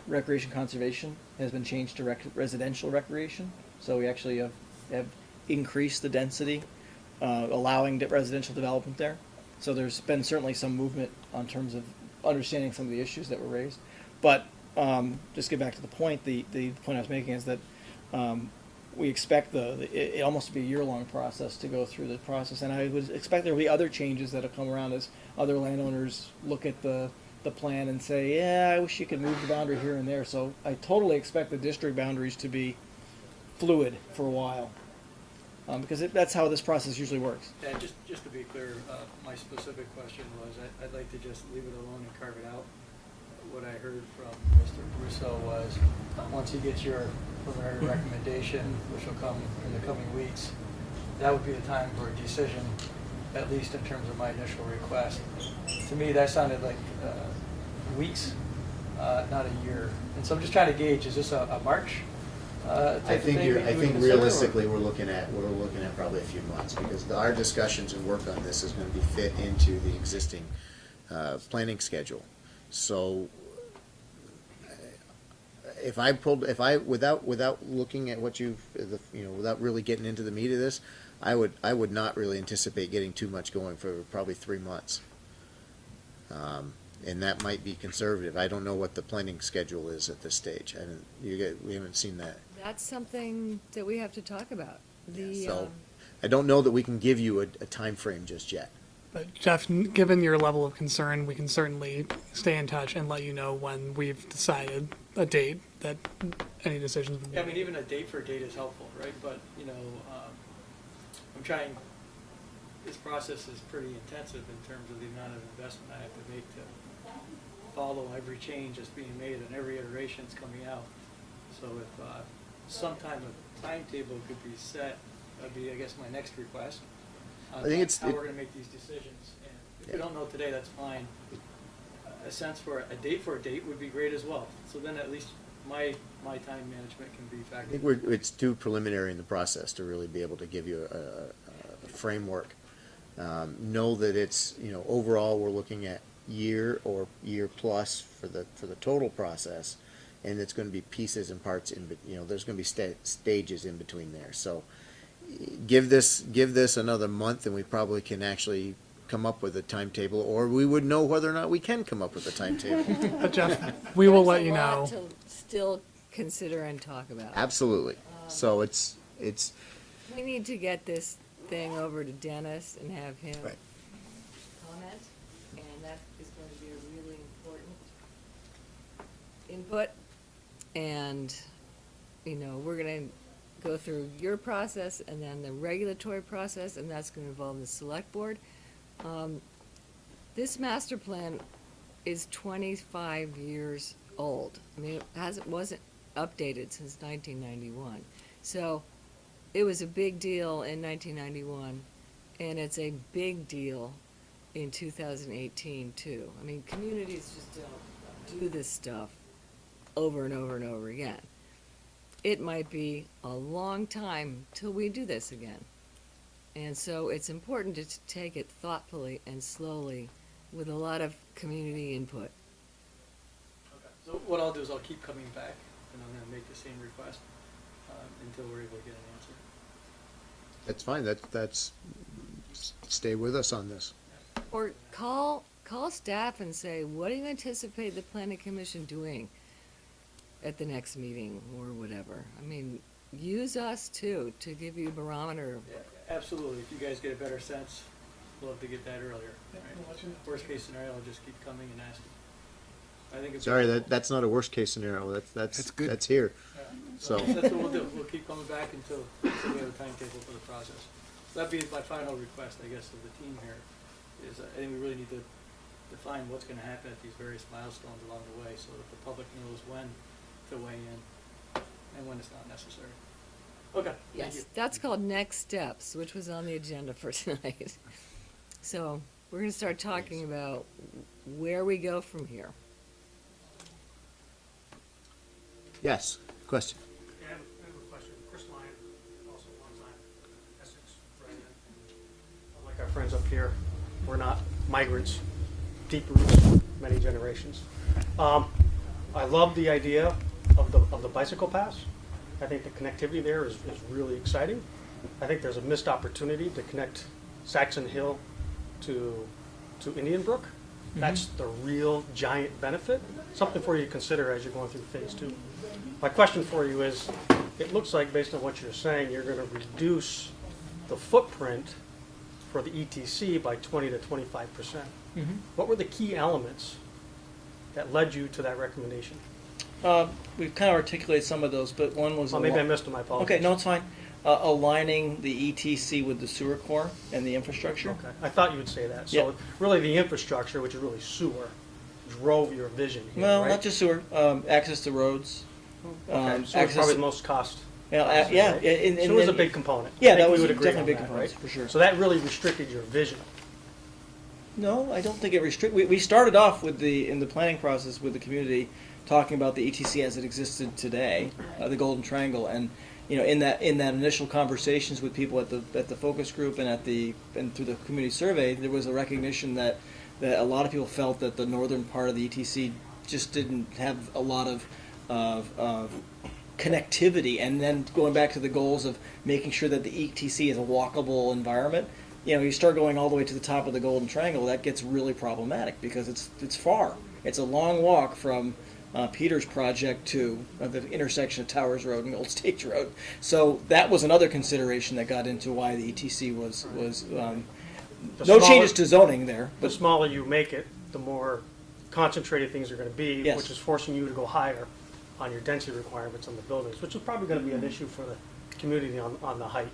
recreation conservation has been changed to residential recreation. So we actually have increased the density, allowing residential development there. So there's been certainly some movement on terms of understanding some of the issues that were raised. But just get back to the point, the point I was making is that we expect it almost to be a year-long process to go through the process. And I would expect there will be other changes that will come around as other landowners look at the plan and say, yeah, I wish you could move the boundary here and there. So I totally expect the district boundaries to be fluid for a while. Because that's how this process usually works. And just to be clear, my specific question was, I'd like to just leave it alone and carve it out. What I heard from Mr. Russo was, once he gets your preliminary recommendation, which will come in the coming weeks, that would be the time for a decision, at least in terms of my initial request. To me, that sounded like weeks, not a year. And so I'm just trying to gauge, is this a March? I think realistically, we're looking at probably a few months, because our discussions and work on this is going to be fit into the existing planning schedule. So without looking at what without really getting into the meat of this, I would not really anticipate getting too much going for probably 3 months. And that might be conservative. I don't know what the planning schedule is at this stage. We haven't seen that. That's something that we have to talk about. So I don't know that we can give you a time frame just yet. But Jeff, given your level of concern, we can certainly stay in touch and let you know when we've decided a date that any decisions would be Yeah, I made. mean, even a date for a date is helpful, right? But, I'm trying, this process is pretty intensive in terms of the amount of investment I have to make to follow every change that's being made and every iteration that's coming out. So if some type of timetable could be set, that'd be, I guess, my next request. I think how we're gonna make these decisions. And if we don't know today, that's fine. A sense for a date would be great as well. So then at least my time management can be I factored. think it's too preliminary in the process to really be able to give you a framework. Know that it's, overall, we're looking at year or year plus for the total process, and it's going to be pieces and parts there's going to be stages in between there. So give this another month, and we probably can actually come up with a timetable, or we would know whether or not we can come up with a timetable. But Jeff, we will let you know. There's a lot to still consider and talk about. Absolutely. So it's We need to get this thing over to Dennis and have him Right. comment, and that is going to be a really important input. And, we're gonna go through your process and then the regulatory process, and that's gonna involve the select board. This master plan is 25 years old. I mean, wasn't updated since 1991. So it was a big deal in 1991, and it's a big deal in 2018 too. I mean, communities just don't do this stuff over and over and over again. It might be a long time till we do this again. And so it's important to take it thoughtfully and slowly with a lot of community input. Okay. So what I'll do is I'll keep coming back, and I'm gonna make the same request, until we're able to get an answer. That's fine, stay with us on this. Or call staff and say, what do you anticipate the planning commission doing at the next meeting or whatever? I mean, use us too, to give you a barometer. Yeah, absolutely. If you guys get a better sense, love to get that earlier. Right? Worst case scenario, I'll just keep coming and asking. I think it's Sorry, that's not a worst case scenario, that's here. So, that's what we'll do. We'll keep coming back until we have a timetable for the process. So that'd be my final request, I guess, of the team here, is I think we really need to define what's gonna happen at these various milestones along the way, so that the public knows when to weigh in and when it's not necessary. Okay, thank you. Yes, that's called next steps, which was on the agenda for tonight. So we're gonna start talking about where we go from here. yes, question. Yeah, I have a question. Chris Lyon, also longtime Essex resident. Like our friends up here, we're not migrants, deep roots, many generations. I love the idea of the bicycle paths. I think the connectivity there is really exciting. I think there's a missed opportunity to connect Saxon Hill to Indian Brook. That's the real giant benefit. Something for you to consider as you're going through phase 2. My question for you is, it looks like based on what you're saying, you're going to reduce the footprint for the ETC by 20 to 25%. What were the key elements that led you to that recommendation? We've kind of articulated some of those, but one was. Well, maybe I missed them, I apologize. Okay, no, it's fine. Aligning the ETC with the sewer core and the infrastructure. Okay, I thought you would say that. Yeah. So really the infrastructure, which is really sewer, drove your vision here, Well, right? not just sewer, access to roads. Okay, so it's access probably to- the most cost. Yeah, Sewer was a big component. Yeah, I think that we was would agree definitely on a big that, component, right? for sure. So that really restricted your vision. No, I don't think it we started off with in the planning process with the community talking about the ETC as it existed today, the Golden Triangle, and in that initial conversations with people at the focus group and through the community survey, there was a recognition that a lot of people felt that the northern part of the ETC just didn't have a lot of connectivity, and then going back to the goals of making sure that the ETC is a walkable environment. You start going all the way to the top of the Golden Triangle, that gets really problematic because it's far. It's a long walk from Peter's project to the intersection of Towers Road and Old Stage Road. So that was another consideration that got into why the ETC was The no smaller- changes to zoning there. The But smaller you make it, the more concentrated things are going to be, Yes. which is forcing you to go higher on your density requirements on the buildings, which is probably going to be an issue for the community on the height,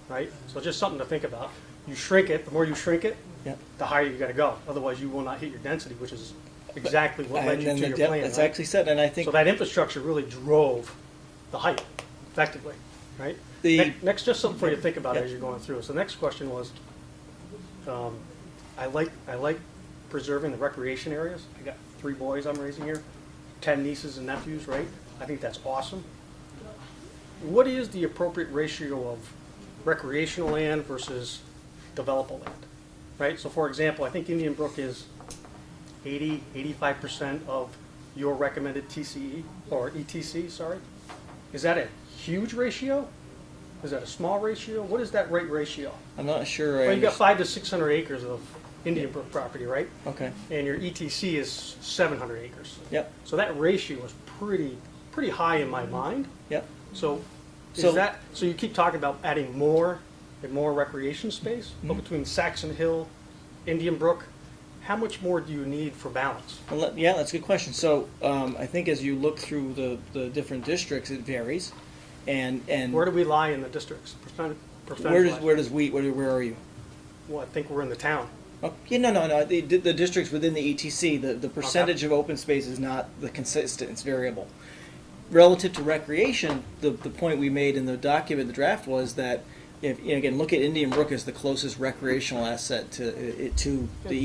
right? So just something to think about. You shrink it, the more you shrink it, yeah. the higher you got to go. Otherwise, you will not hit your density, which is exactly what led And you then to your yeah, plan. that's right? actually said, and I think So that infrastructure really drove the height effectively, right? The- Next, just something for you to think about Yeah. as you're going through. So the next question was, I like preserving the recreation areas. I got 3 boys I'm raising here, 10 nieces and nephews, right? I think that's awesome. What is the appropriate ratio of recreational land versus developable land, right? So for example, I think Indian Brook is 85% of your recommended TCE, or ETC, sorry. Is that a huge ratio? Is that a small ratio? What is that right ratio? I'm not sure. Well, you got 500 to 600 acres of Indian Brook property, right? Okay. And your ETC is 700 acres. Yep. So that ratio is pretty high in my mind. Yep. So So- so you keep talking about adding more and more recreation space, but between Saxon Hill, Indian Brook, how much more do you need for balance? Well, yeah, that's a good question. So I think as you look through the different districts, it varies, and Where do we lie in the districts? Percentage-wise? where are you? Well, I think we're in the town. Oh, yeah, no. The districts within the ETC, the percentage of open space is not the consistent; it's variable. Relative to recreation, the point we made in the document, the draft, was that if again look at Indian Brook as the closest recreational asset to the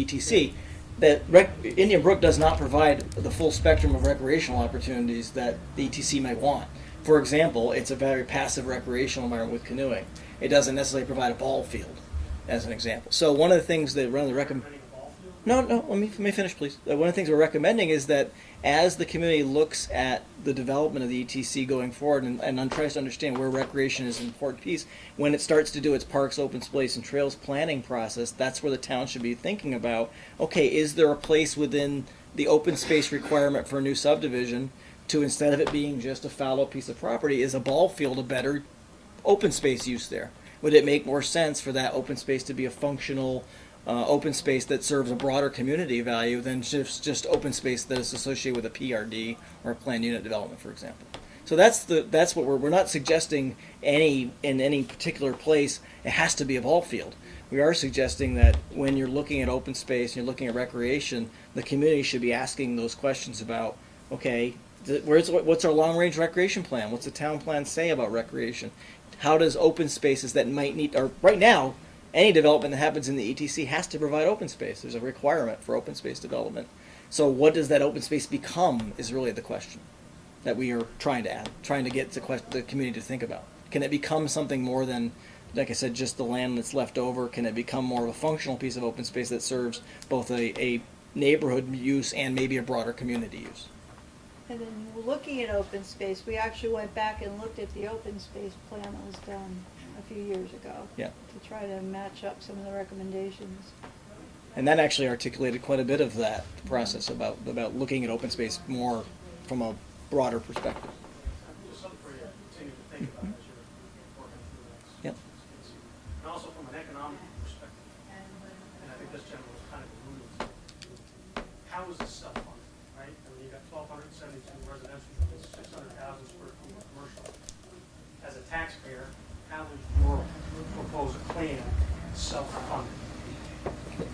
ETC. That Indian Brook does not provide the full spectrum of recreational opportunities that the ETC might want. For example, it's a very passive recreational environment with canoeing. It doesn't necessarily provide a ball field, as an example. So one of the things that one of the Recommending a ball field? no, let me finish, please. One of the things we're recommending is that as the community looks at the development of the ETC going forward and tries to understand where recreation is an important piece, when it starts to do its parks, open space, and trails planning process, that's where the town should be thinking about, okay, is there a place within the open space requirement for a new subdivision to, instead of it being just a fallow piece of property, is a ball field a better open space use there? Would it make more sense for that open space to be a functional open space that serves a broader community value than just open space that is associated with a PRD or a planned unit development, for example? So that's what we're not suggesting in any particular place it has to be a ball field. We are suggesting that when you're looking at open space and you're looking at recreation, the community should be asking those questions about, okay, what's our long-range recreation plan? What's the town plan say about recreation? How does open spaces that might need, or right now, any development that happens in the ETC has to provide open space. There's a requirement for open space development. So what does that open space become is really the question that we are trying to get the community to think about. Can it become something more than, like I said, just the land that's left over? Can it become more of a functional piece of open space that serves both a neighborhood use and maybe a broader community use? And then looking at open space, we actually went back and looked at the open space plan that was done a few years ago. Yeah. To try to match up some of the recommendations. And that actually articulated quite a bit of that process about looking at open space more from a broader perspective. Just something for you to continue to think about as you're working through the next. Yep. And also from an economic perspective, and I think this gentleman was kind of alluding to, how is this self-funded, right? I mean, you got 1,272 residential units, 600,000 square feet of commercial. As a taxpayer, how is your proposed plan self-funded?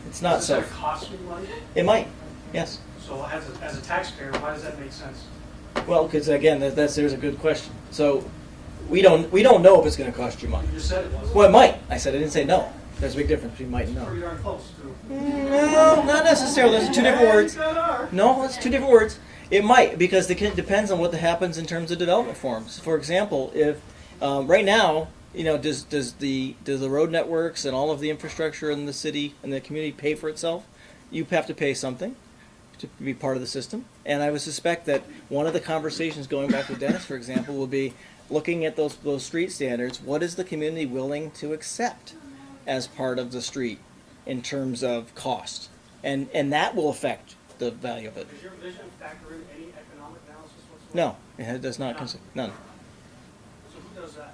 It's not Is so. it cost me money? It might, yes. So as a taxpayer, why does that make sense? Well, because again, there's a good question. So we don't know if it's going to cost you money. You just said it was. Well, it might. I didn't say no. There's a big difference between might and no. Pretty darn close to. No, not necessarily. Those are two different words. No, that's two different words. It might, because it depends on what happens in terms of development forms. For example, if right now, does the road networks and all of the infrastructure in the city and the community pay for itself? You have to pay something to be part of the system. And I would suspect that one of the conversations, going back to Dennis, for example, will be looking at those street standards. What is the community willing to accept as part of the street in terms of cost? And that will affect the value of it. Does your vision factor in any economic analysis whatsoever? No, it does not. None. So who does that?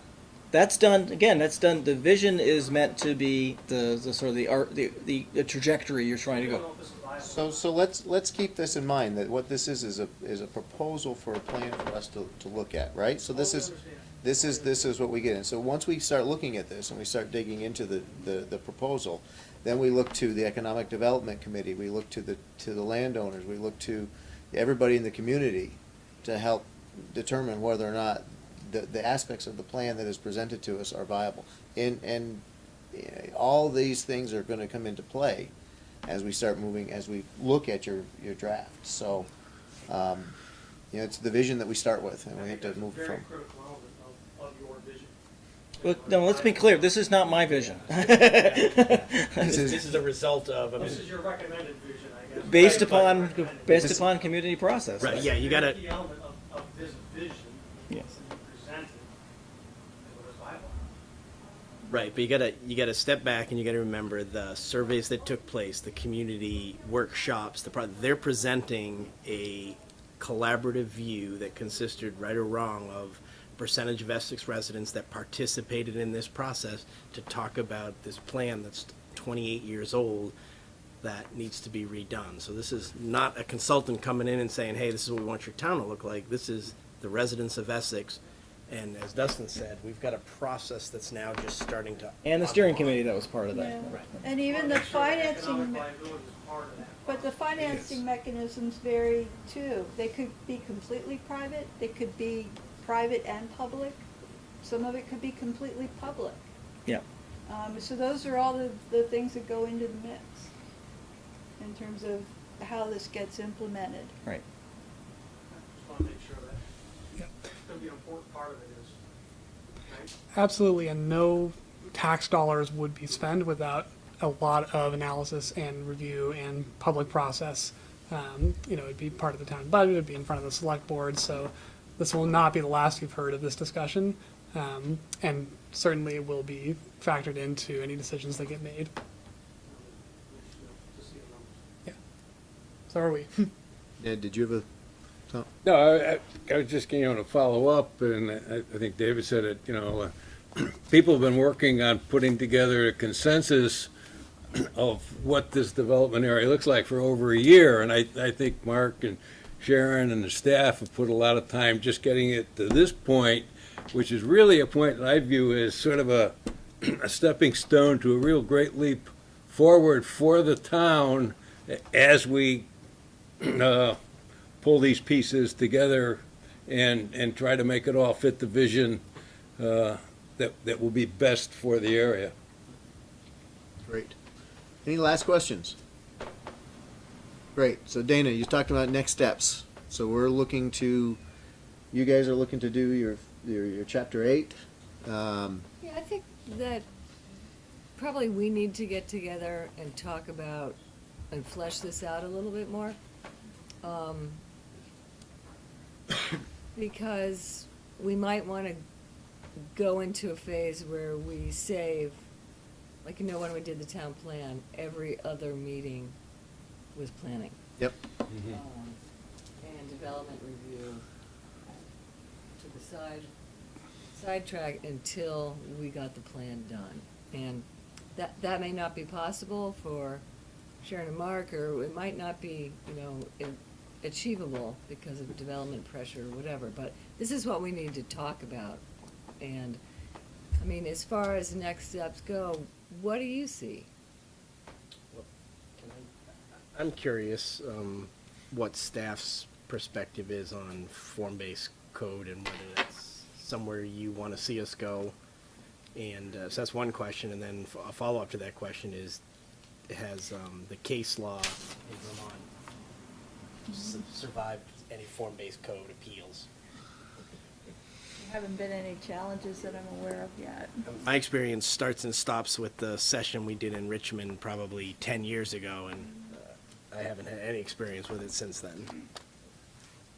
That's done. Again, that's done. The vision is meant to be the sort of the trajectory you're trying to We don't go. know if this is viable. So let's keep this in mind, that what this is a proposal for a plan for us to look at, right? So this Totally is, understand. this is what we get in. So once we start looking at this and we start digging into the proposal, then we look to the Economic Development Committee, we look to the landowners, we look to everybody in the community to help determine whether or not the aspects of the plan that is presented to us are viable. And all these things are gonna come into play as we start moving, as we look at your draft. So, it's the vision that we start with, and we have to move Very from. critical element of your vision. Well, no, let's be clear. This is not my vision. This is a result of, This is your recommended vision, I guess. based Right, but- upon upon community process. right, yeah, you gotta, The element of this vision Yes. that you presented is what is viable. right, but you gotta step back and you gotta remember the surveys that took place, the community workshops, they're presenting a collaborative view that consisted, right or wrong, of percentage of Essex residents that participated in this process to talk about this plan that's 28 years old that needs to be redone. So this is not a consultant coming in and saying, hey, this is what we want your town to look like. This is the residents of Essex. And as Dustin said, we've got a process that's now just starting to. And the steering committee that was part of that. Yeah. Right. And even the Make sure financing, Economic liability is part of that. but the financing mechanisms vary too. They could be completely private, they could be private and public. Some of it could be completely public. Yeah. So those are all the things that go into the mix in terms of how this gets implemented. Right. Just want to make sure that. the important part of it is, right? Absolutely, and no tax dollars would be spent without a lot of analysis and review and public process. It'd be part of the town budget, it'd be in front of the select board, so this will not be the last you've heard of this discussion. And certainly it will be factored into any decisions that get made. To see the numbers. So are we. Ed, did you have a? No, I was just going to follow up, and I think David said it, people have been working on putting together a consensus of what this development area looks like for over a year, and I think Mark and Sharon and the staff have put a lot of time just getting it to this point, which is really a point that I view as sort of a stepping stone to a real great leap forward for the town as we pull these pieces together and try to make it all fit the vision that will be best for the area. Great. Any last questions? Great. So Dana, you talked about next steps. So you guys are looking to do your chapter 8. Yeah, I think that probably we need to get together and talk about and flesh this out a little bit more. Because we might want to go into a phase where we save, like, when we did the town plan, every other meeting was planning. Yep. And development review to the sidetrack until we got the plan done. And that may not be possible for Sharon and Mark, or it might not be, achievable because of development pressure or whatever, but this is what we need to talk about. And, as far as next steps go, what do you see? I'm curious what staff's perspective is on form-based code and whether that's somewhere you want to see us go. And so that's one question, and then a follow-up to that question is, has the case law in Vermont survived any form-based code appeals? There haven't been any challenges that I'm aware of yet. My experience starts and stops with the session we did in Richmond probably 10 years ago, and I haven't had any experience with it since then.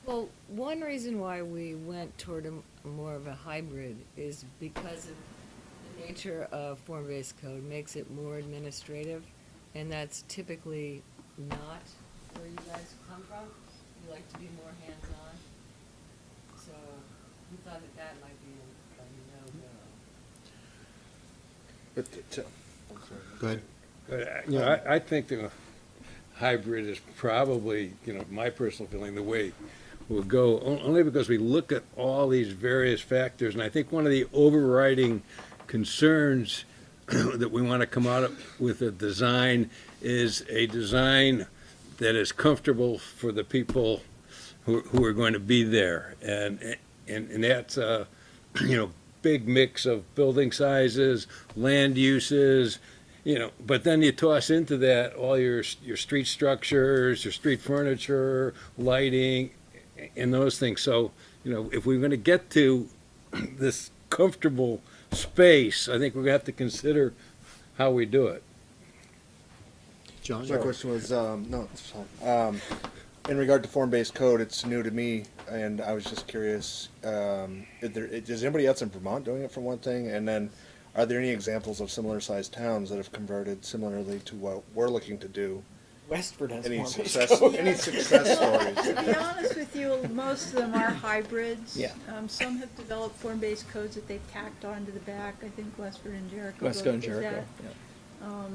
Well, one reason why we went toward a more of a hybrid is because of the nature of form-based code makes it more administrative, and that's typically not where you guys come from. You like to be more hands-on. So we thought that might be a no-go. Go ahead. I think the hybrid is probably, my personal feeling, the way we'll go, only because we look at all these various factors, and I think one of the overriding concerns that we want to come out with a design is a design that is comfortable for the people who are going to be there, and that's a big mix of building sizes, land uses, but then you toss into that all your street structures, your street furniture, lighting, and those things. So if we're going to get to this comfortable space, I think we're going to have to consider how we do it. John? My question was, no, it's fine. In regard to form-based code, it's new to me, and I was just curious, is anybody else in Vermont doing it, for one thing? And then, are there any examples of similar-sized towns that have converted similarly to what we're looking to do? Westford has Any form-based success, code. any success stories? To be honest with you, most of them are hybrids. Yeah. Some have developed form-based codes that they've tacked onto the back. I think Westford and Jericho. Westco both and did Jericho, that. yeah.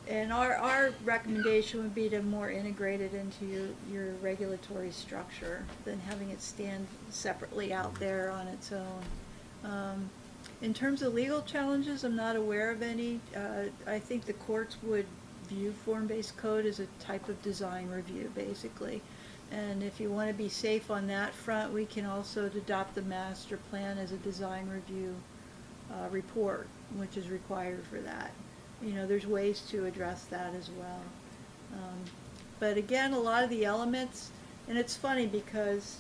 And our recommendation would be to more integrate it into your regulatory structure than having it stand separately out there on its own. In terms of legal challenges, I'm not aware of any. I think the courts would view form-based code as a type of design review, basically. And if you want to be safe on that front, we can also adopt the master plan as a design review report, which is required for that. There's ways to address that as well. But again, a lot of the elements, and it's funny because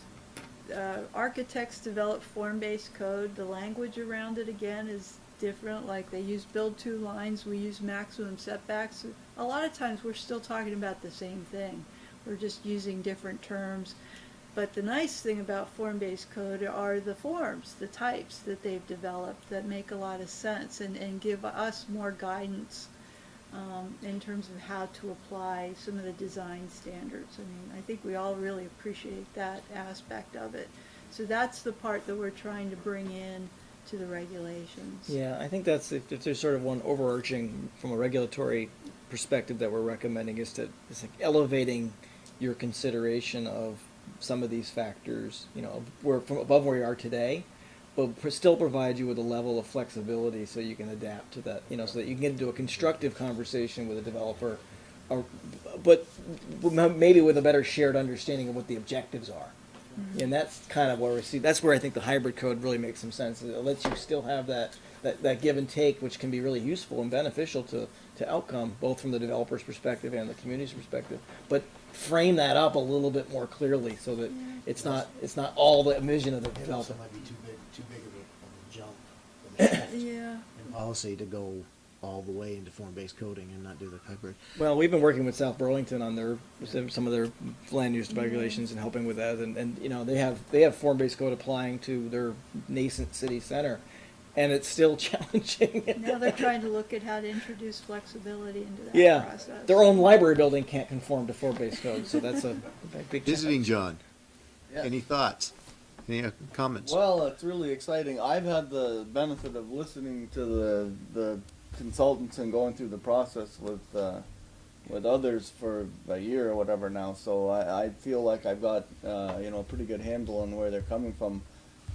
architects develop form-based code. The language around it, again, is different. Like, they use build two lines, we use maximum setbacks. A lot of times, we're still talking about the same thing. We're just using different terms. But the nice thing about form-based code are the forms, the types that they've developed that make a lot of sense and give us more guidance in terms of how to apply some of the design standards. I mean, I think we all really appreciate that aspect of it. So that's the part that we're trying to bring in to the regulations. Yeah, I think that's, if there's sort of one overarching, from a regulatory perspective that we're recommending, is to, it's like elevating your consideration of some of these factors, you know, where from above where you are today, but still provide you with a level of flexibility so you can adapt to that, you know, so that you can get into a constructive conversation with a developer, or, but maybe with a better shared understanding of what the objectives are. And that's kind of where we see, that's where I think the hybrid code really makes some sense. It lets you still have that give and take, which can be really useful and beneficial to outcome, both from the developer's perspective and the community's perspective. But frame that up a little bit more clearly so that it's not all the vision of the It also developer. might be too big of a jump of a shift Yeah. in policy to go all the way into form-based coding and not do the hybrid. Well, we've been working with South Burlington on their some of their land use regulations and helping with that, and you know they have form-based code applying to their nascent city center, and it's still challenging. Now they're trying to look at how to introduce flexibility into that Yeah, process. their own library building can't conform to form-based code, so that's a big Visiting challenge. John, any thoughts? Any comments? Well, it's really exciting. I've had the benefit of listening to the consultants and going through the process with others for a year or whatever now. So I feel like I've got a pretty good handle on where they're coming from.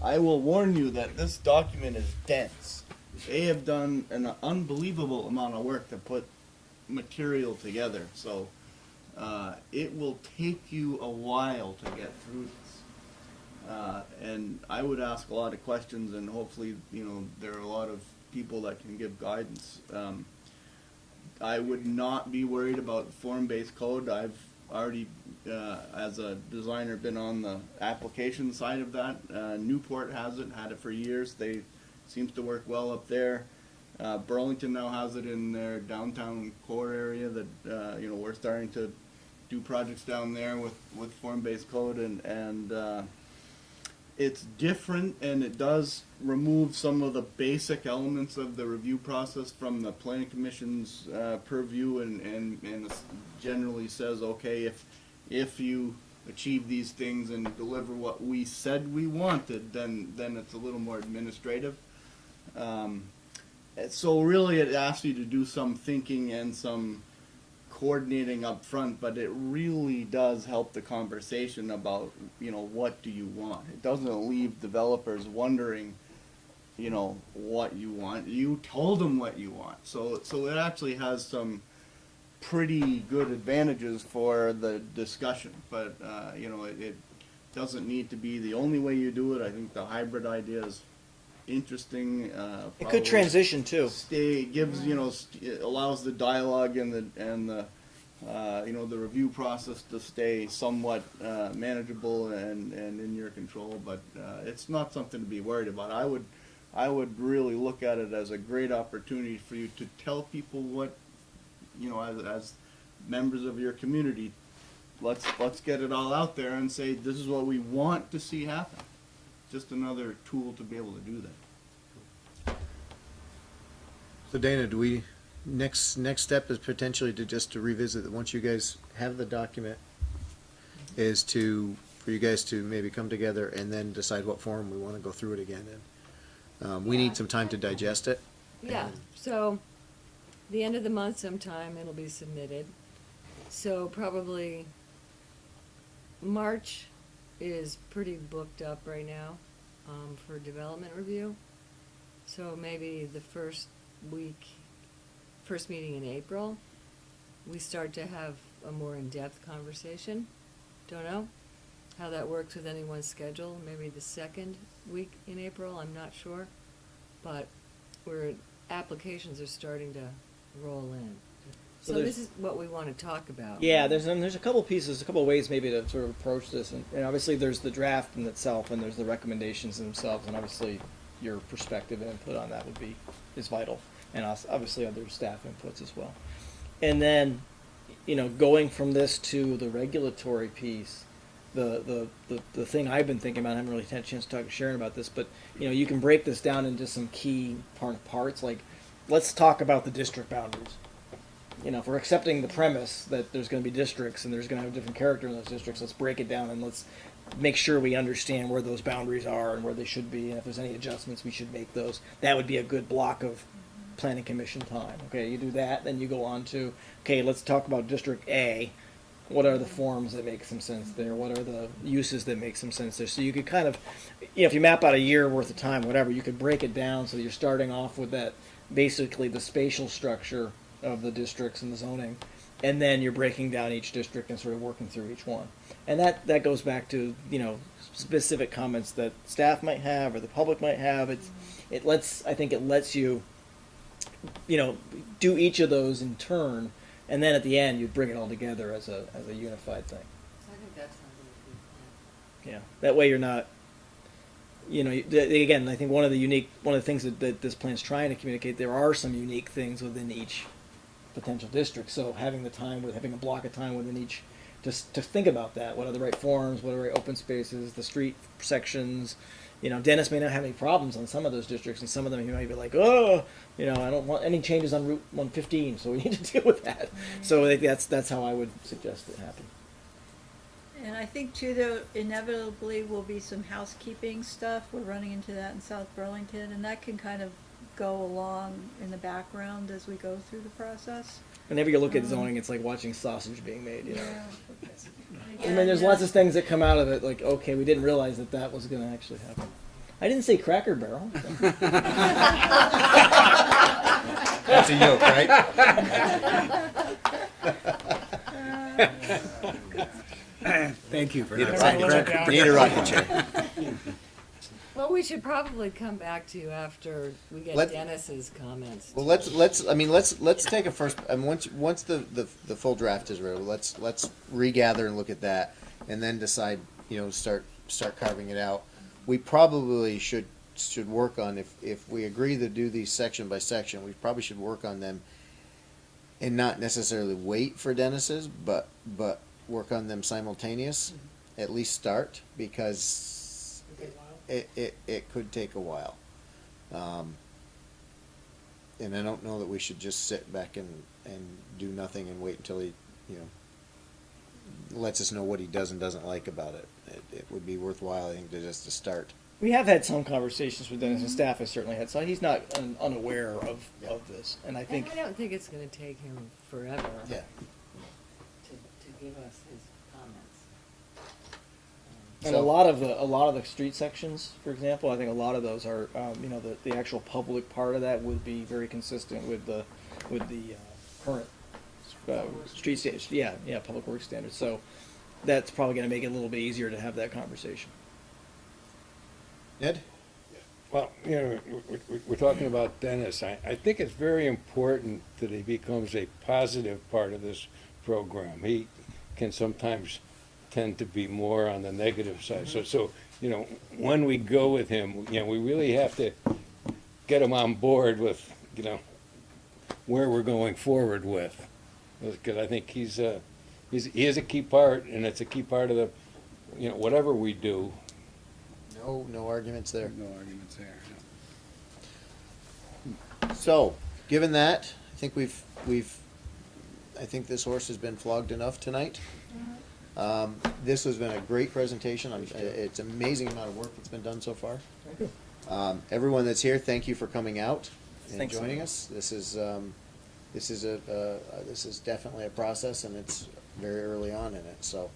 I will warn you that this document is dense. They have done an unbelievable amount of work to put material together. So it will take you a while to get through this. And I would ask a lot of questions, and hopefully, there are a lot of people that can give guidance. I would not be worried about form-based code. I've already, as a designer, been on the application side of that. Newport has it, had it for years. They seems to work well up there. Burlington now has it in their downtown core area that, we're starting to do projects down there with form-based code, and it's different, and it does remove some of the basic elements of the review process from the planning commission's purview, and generally says, okay, if you achieve these things and deliver what we said we wanted, then it's a little more administrative. So really, it asks you to do some thinking and some coordinating up front, but it really does help the conversation about, what do you want? It doesn't leave developers wondering, what you want. You told them what you want. So it actually has some pretty good advantages for the discussion, but, it doesn't need to be the only way you do it. I think the hybrid idea is interesting. It could transition too. Gives allows the dialogue and the the review process to stay somewhat manageable and in your control. But it's not something to be worried about. I would really look at it as a great opportunity for you to tell people what as members of your community. Let's get it all out there and say this is what we want to see happen. Just another tool to be able to do that. So Dana, do we, next step is potentially to revisit that once you guys have the document, is for you guys to maybe come together and then decide what form we want to go through it again in. We need some time to digest it. Yeah, so the end of the month sometime it'll be submitted. So probably March is pretty booked up right now for development review. So maybe the first meeting in April, we start to have a more in-depth conversation. Don't know how that works with anyone's schedule. Maybe the second week in April, I'm not sure. But applications are starting to roll in. So this is what we want to talk about. Yeah, there's a couple pieces, a couple ways maybe to sort of approach this, and obviously there's the draft in itself, and there's the recommendations themselves, and obviously your perspective and input on that is vital, and obviously other staff inputs as well. And then, going from this to the regulatory piece, the thing I've been thinking about, I haven't really had a chance to talk to Sharon about this, but you can break this down into some key parts. Like, let's talk about the district boundaries. If we're accepting the premise that there's going to be districts and there's going to have a different character in those districts, let's break it down and let's make sure we understand where those boundaries are and where they should be, and if there's any adjustments, we should make those. That would be a good block of planning commission time. Okay, you do that, then you go on to, okay, let's talk about District A. What are the forms that make some sense there? What are the uses that make some sense there? So you could kind of, if you map out a year worth of time, whatever, you could break it down so that you're starting off with that, basically the spatial structure of the districts and the zoning, and then you're breaking down each district and sort of working through each one. And that goes back to, specific comments that staff might have or the public might have. I think it lets you, do each of those in turn, and then at the end you bring it all together as a unified thing. I think that sounds like a good plan. Yeah, that way you're not, again, I think one of the things that this plan's trying to communicate, there are some unique things within each potential district. So having a block of time within each, just to think about that. What are the right forms? What are the right open spaces? The street sections. Dennis may not have any problems on some of those districts, and some of them he might be like, oh, I don't want any changes on Route 115, so we need to deal with that. So I think that's how I would suggest it happen. And I think too, there inevitably will be some housekeeping stuff. We're running into that in South Burlington, and that can kind of go along in the background as we go through the process. Whenever you look at zoning, it's like watching sausage being made, Yeah. I mean, there's lots of things that come out of it, like, okay, we didn't realize that was going to actually happen. I didn't say Cracker Barrel. That's a yoke, right? Thank you for Need a that. rocking chair. Well, we should probably come back to you after we get Let- Dennis's comments. Well, let's take a first. Once the full draft is ready, let's regather and look at that, and then decide. Start carving it out. We probably should work on if we agree to do these section by section. We probably should work on them, and not necessarily wait for Dennis's, but work on them simultaneous. At least start, because it could take a while. And I don't know that we should just sit back and do nothing and wait until he, lets us know what he does and doesn't like about it. It would be worthwhile, I think, to start. We have had some conversations with Dennis, and staff has certainly had, so he's not unaware of this. And I think, I don't think it's going to take him forever Yeah. to give us his comments. and a lot of the street sections, for example, I think a lot of those are, the actual public part of that would be very consistent with the current street standards. Yeah, public works standards. So that's probably going to make it a little bit easier to have that conversation. Ned? Well, we're talking about Dennis. I think it's very important that he becomes a positive part of this program. He can sometimes tend to be more on the negative side. So when we go with him, we really have to get him on board with, where we're going forward with. Because I think he is a key part, and it's a key part of the, whatever we do. No arguments there. No arguments there. So, given that, I think I think this horse has been flogged enough tonight. This has been a great presentation. It's an amazing amount of work that's been done so far. Everyone that's here, thank you for coming out and Thanks. joining us. This is definitely a process, and it's very early on in it. So,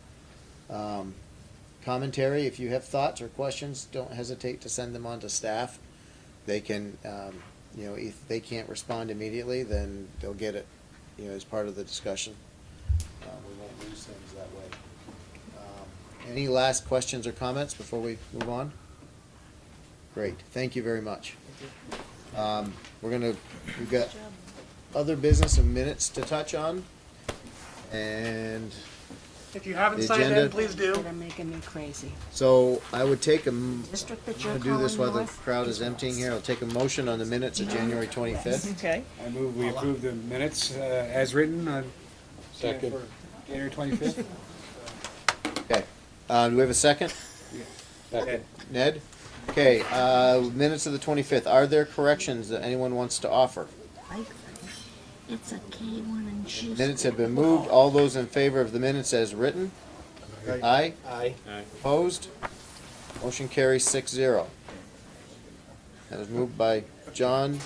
commentary, if you have thoughts or questions, don't hesitate to send them on to staff. They can, if they can't respond immediately, then they'll get it, as part of the discussion. We won't lose things that way. Any last questions or comments before we move on? Great, thank you very much. We've got other business and minutes to touch on. And If you haven't The signed agenda- in, please do. That are making me crazy. so I would take District that I'll you're do this while calling the north? crowd is emptying here. I'll take a motion on the minutes of January 25th. Okay. I move we approve the minutes as written on Second. for January 25th. Okay. Do we have a second? Second. Ned? Okay, minutes of the 25th. Are there corrections that anyone wants to offer? It's a K1 and she's. Minutes have been moved. All those in favor of the minutes as written? Aye. Aye. Opposed? Motion carries 6-0. That was moved by John,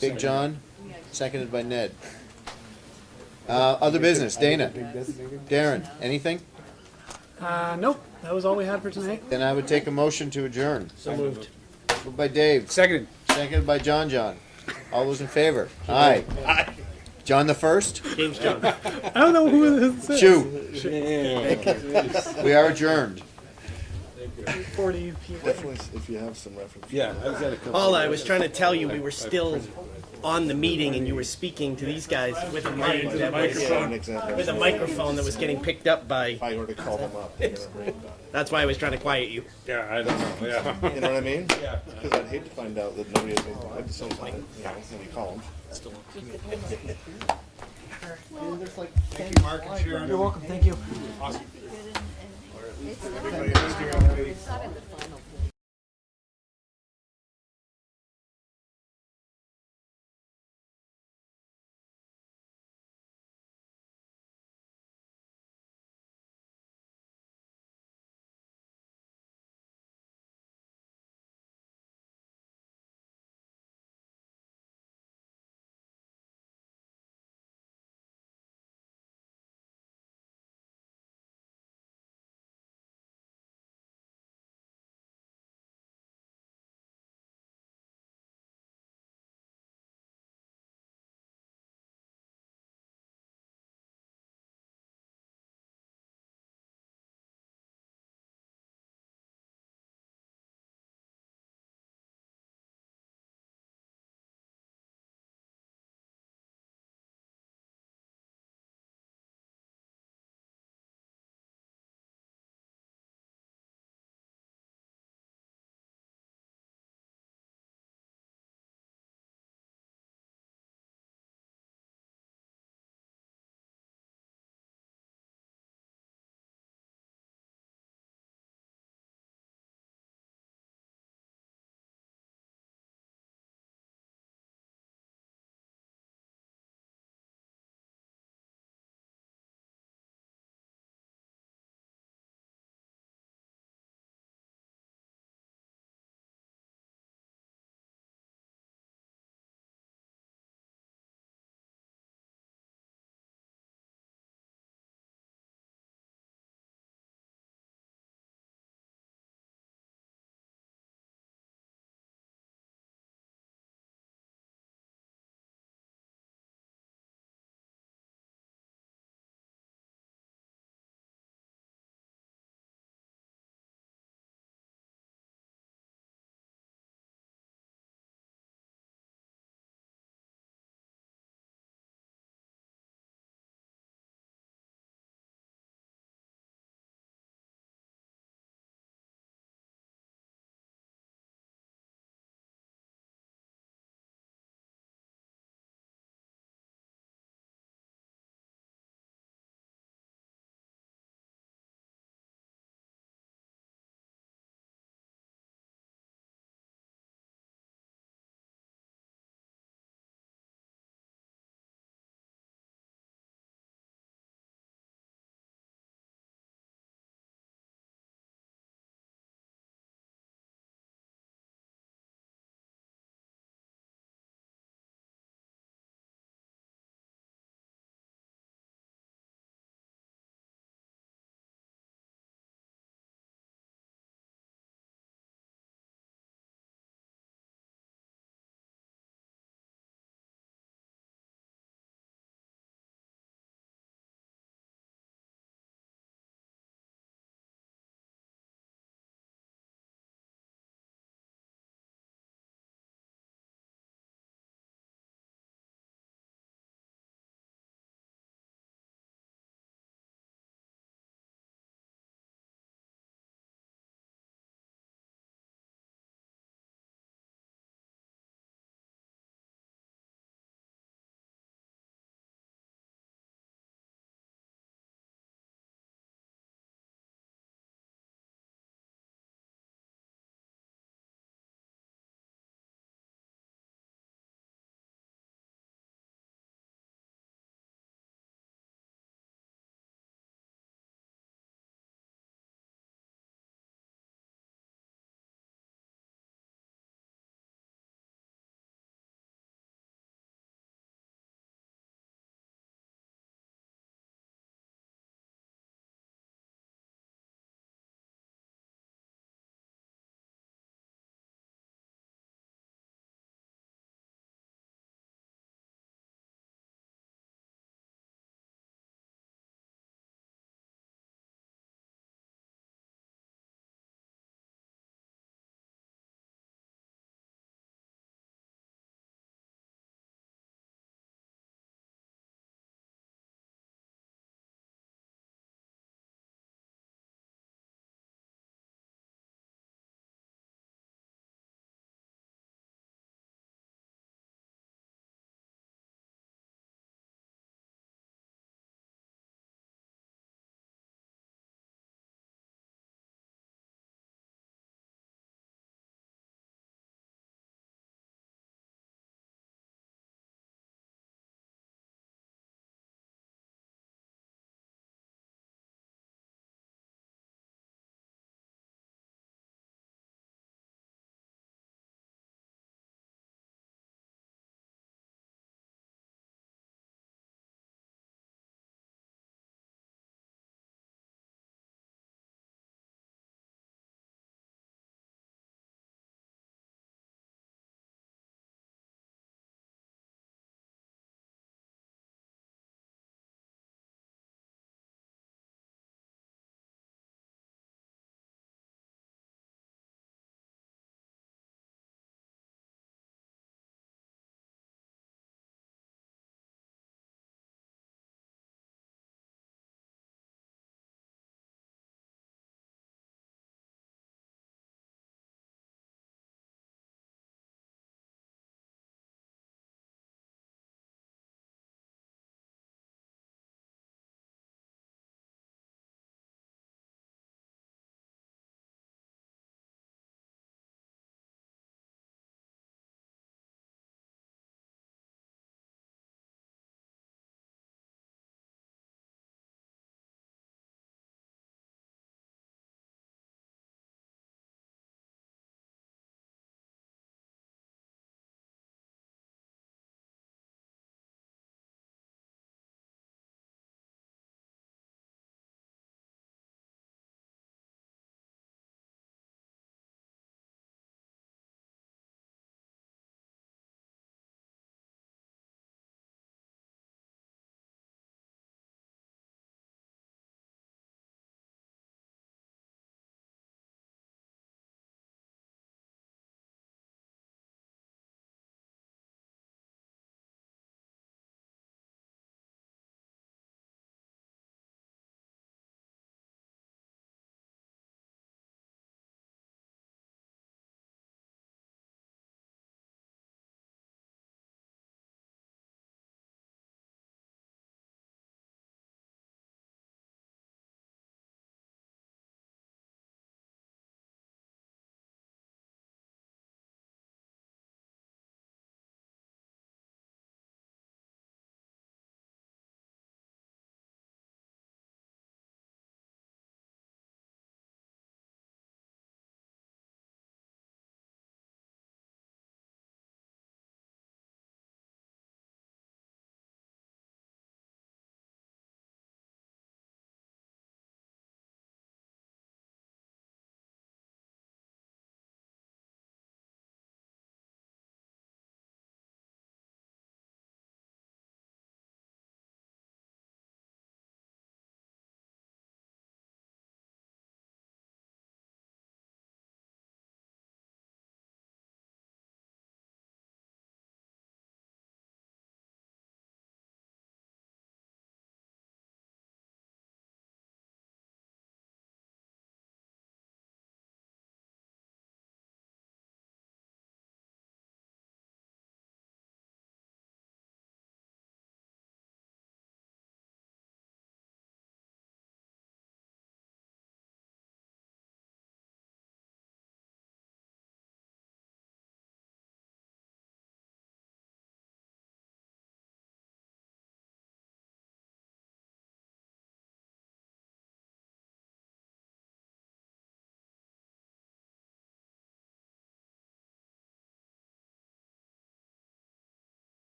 Big John, seconded by Ned. Other business, Dana, Darren, anything? Nope, that was all we had for tonight. Then I would take a motion to adjourn. So moved. Moved by Dave, Seconded. seconded by John. All those in favor? Aye. John the first? James John. I don't know who this is. Shoot. We are adjourned. 40 people. Definitely, if you have some reference. Yeah, I was at a couple. Paul, I was trying to tell you we were still on the meeting and you were speaking to these guys with a mic that was, Yeah, an example. with a microphone that was getting picked up by. If I were to call them up, they're gonna rave about it. That's why I was trying to quiet you. Yeah, I don't know, yeah. You know what I mean? Yeah. Because I'd hate to find out that nobody has been at the same time, you know, when you call them. Thank you, Mark and Sharon. You're welcome, thank you. Awesome. It's not in the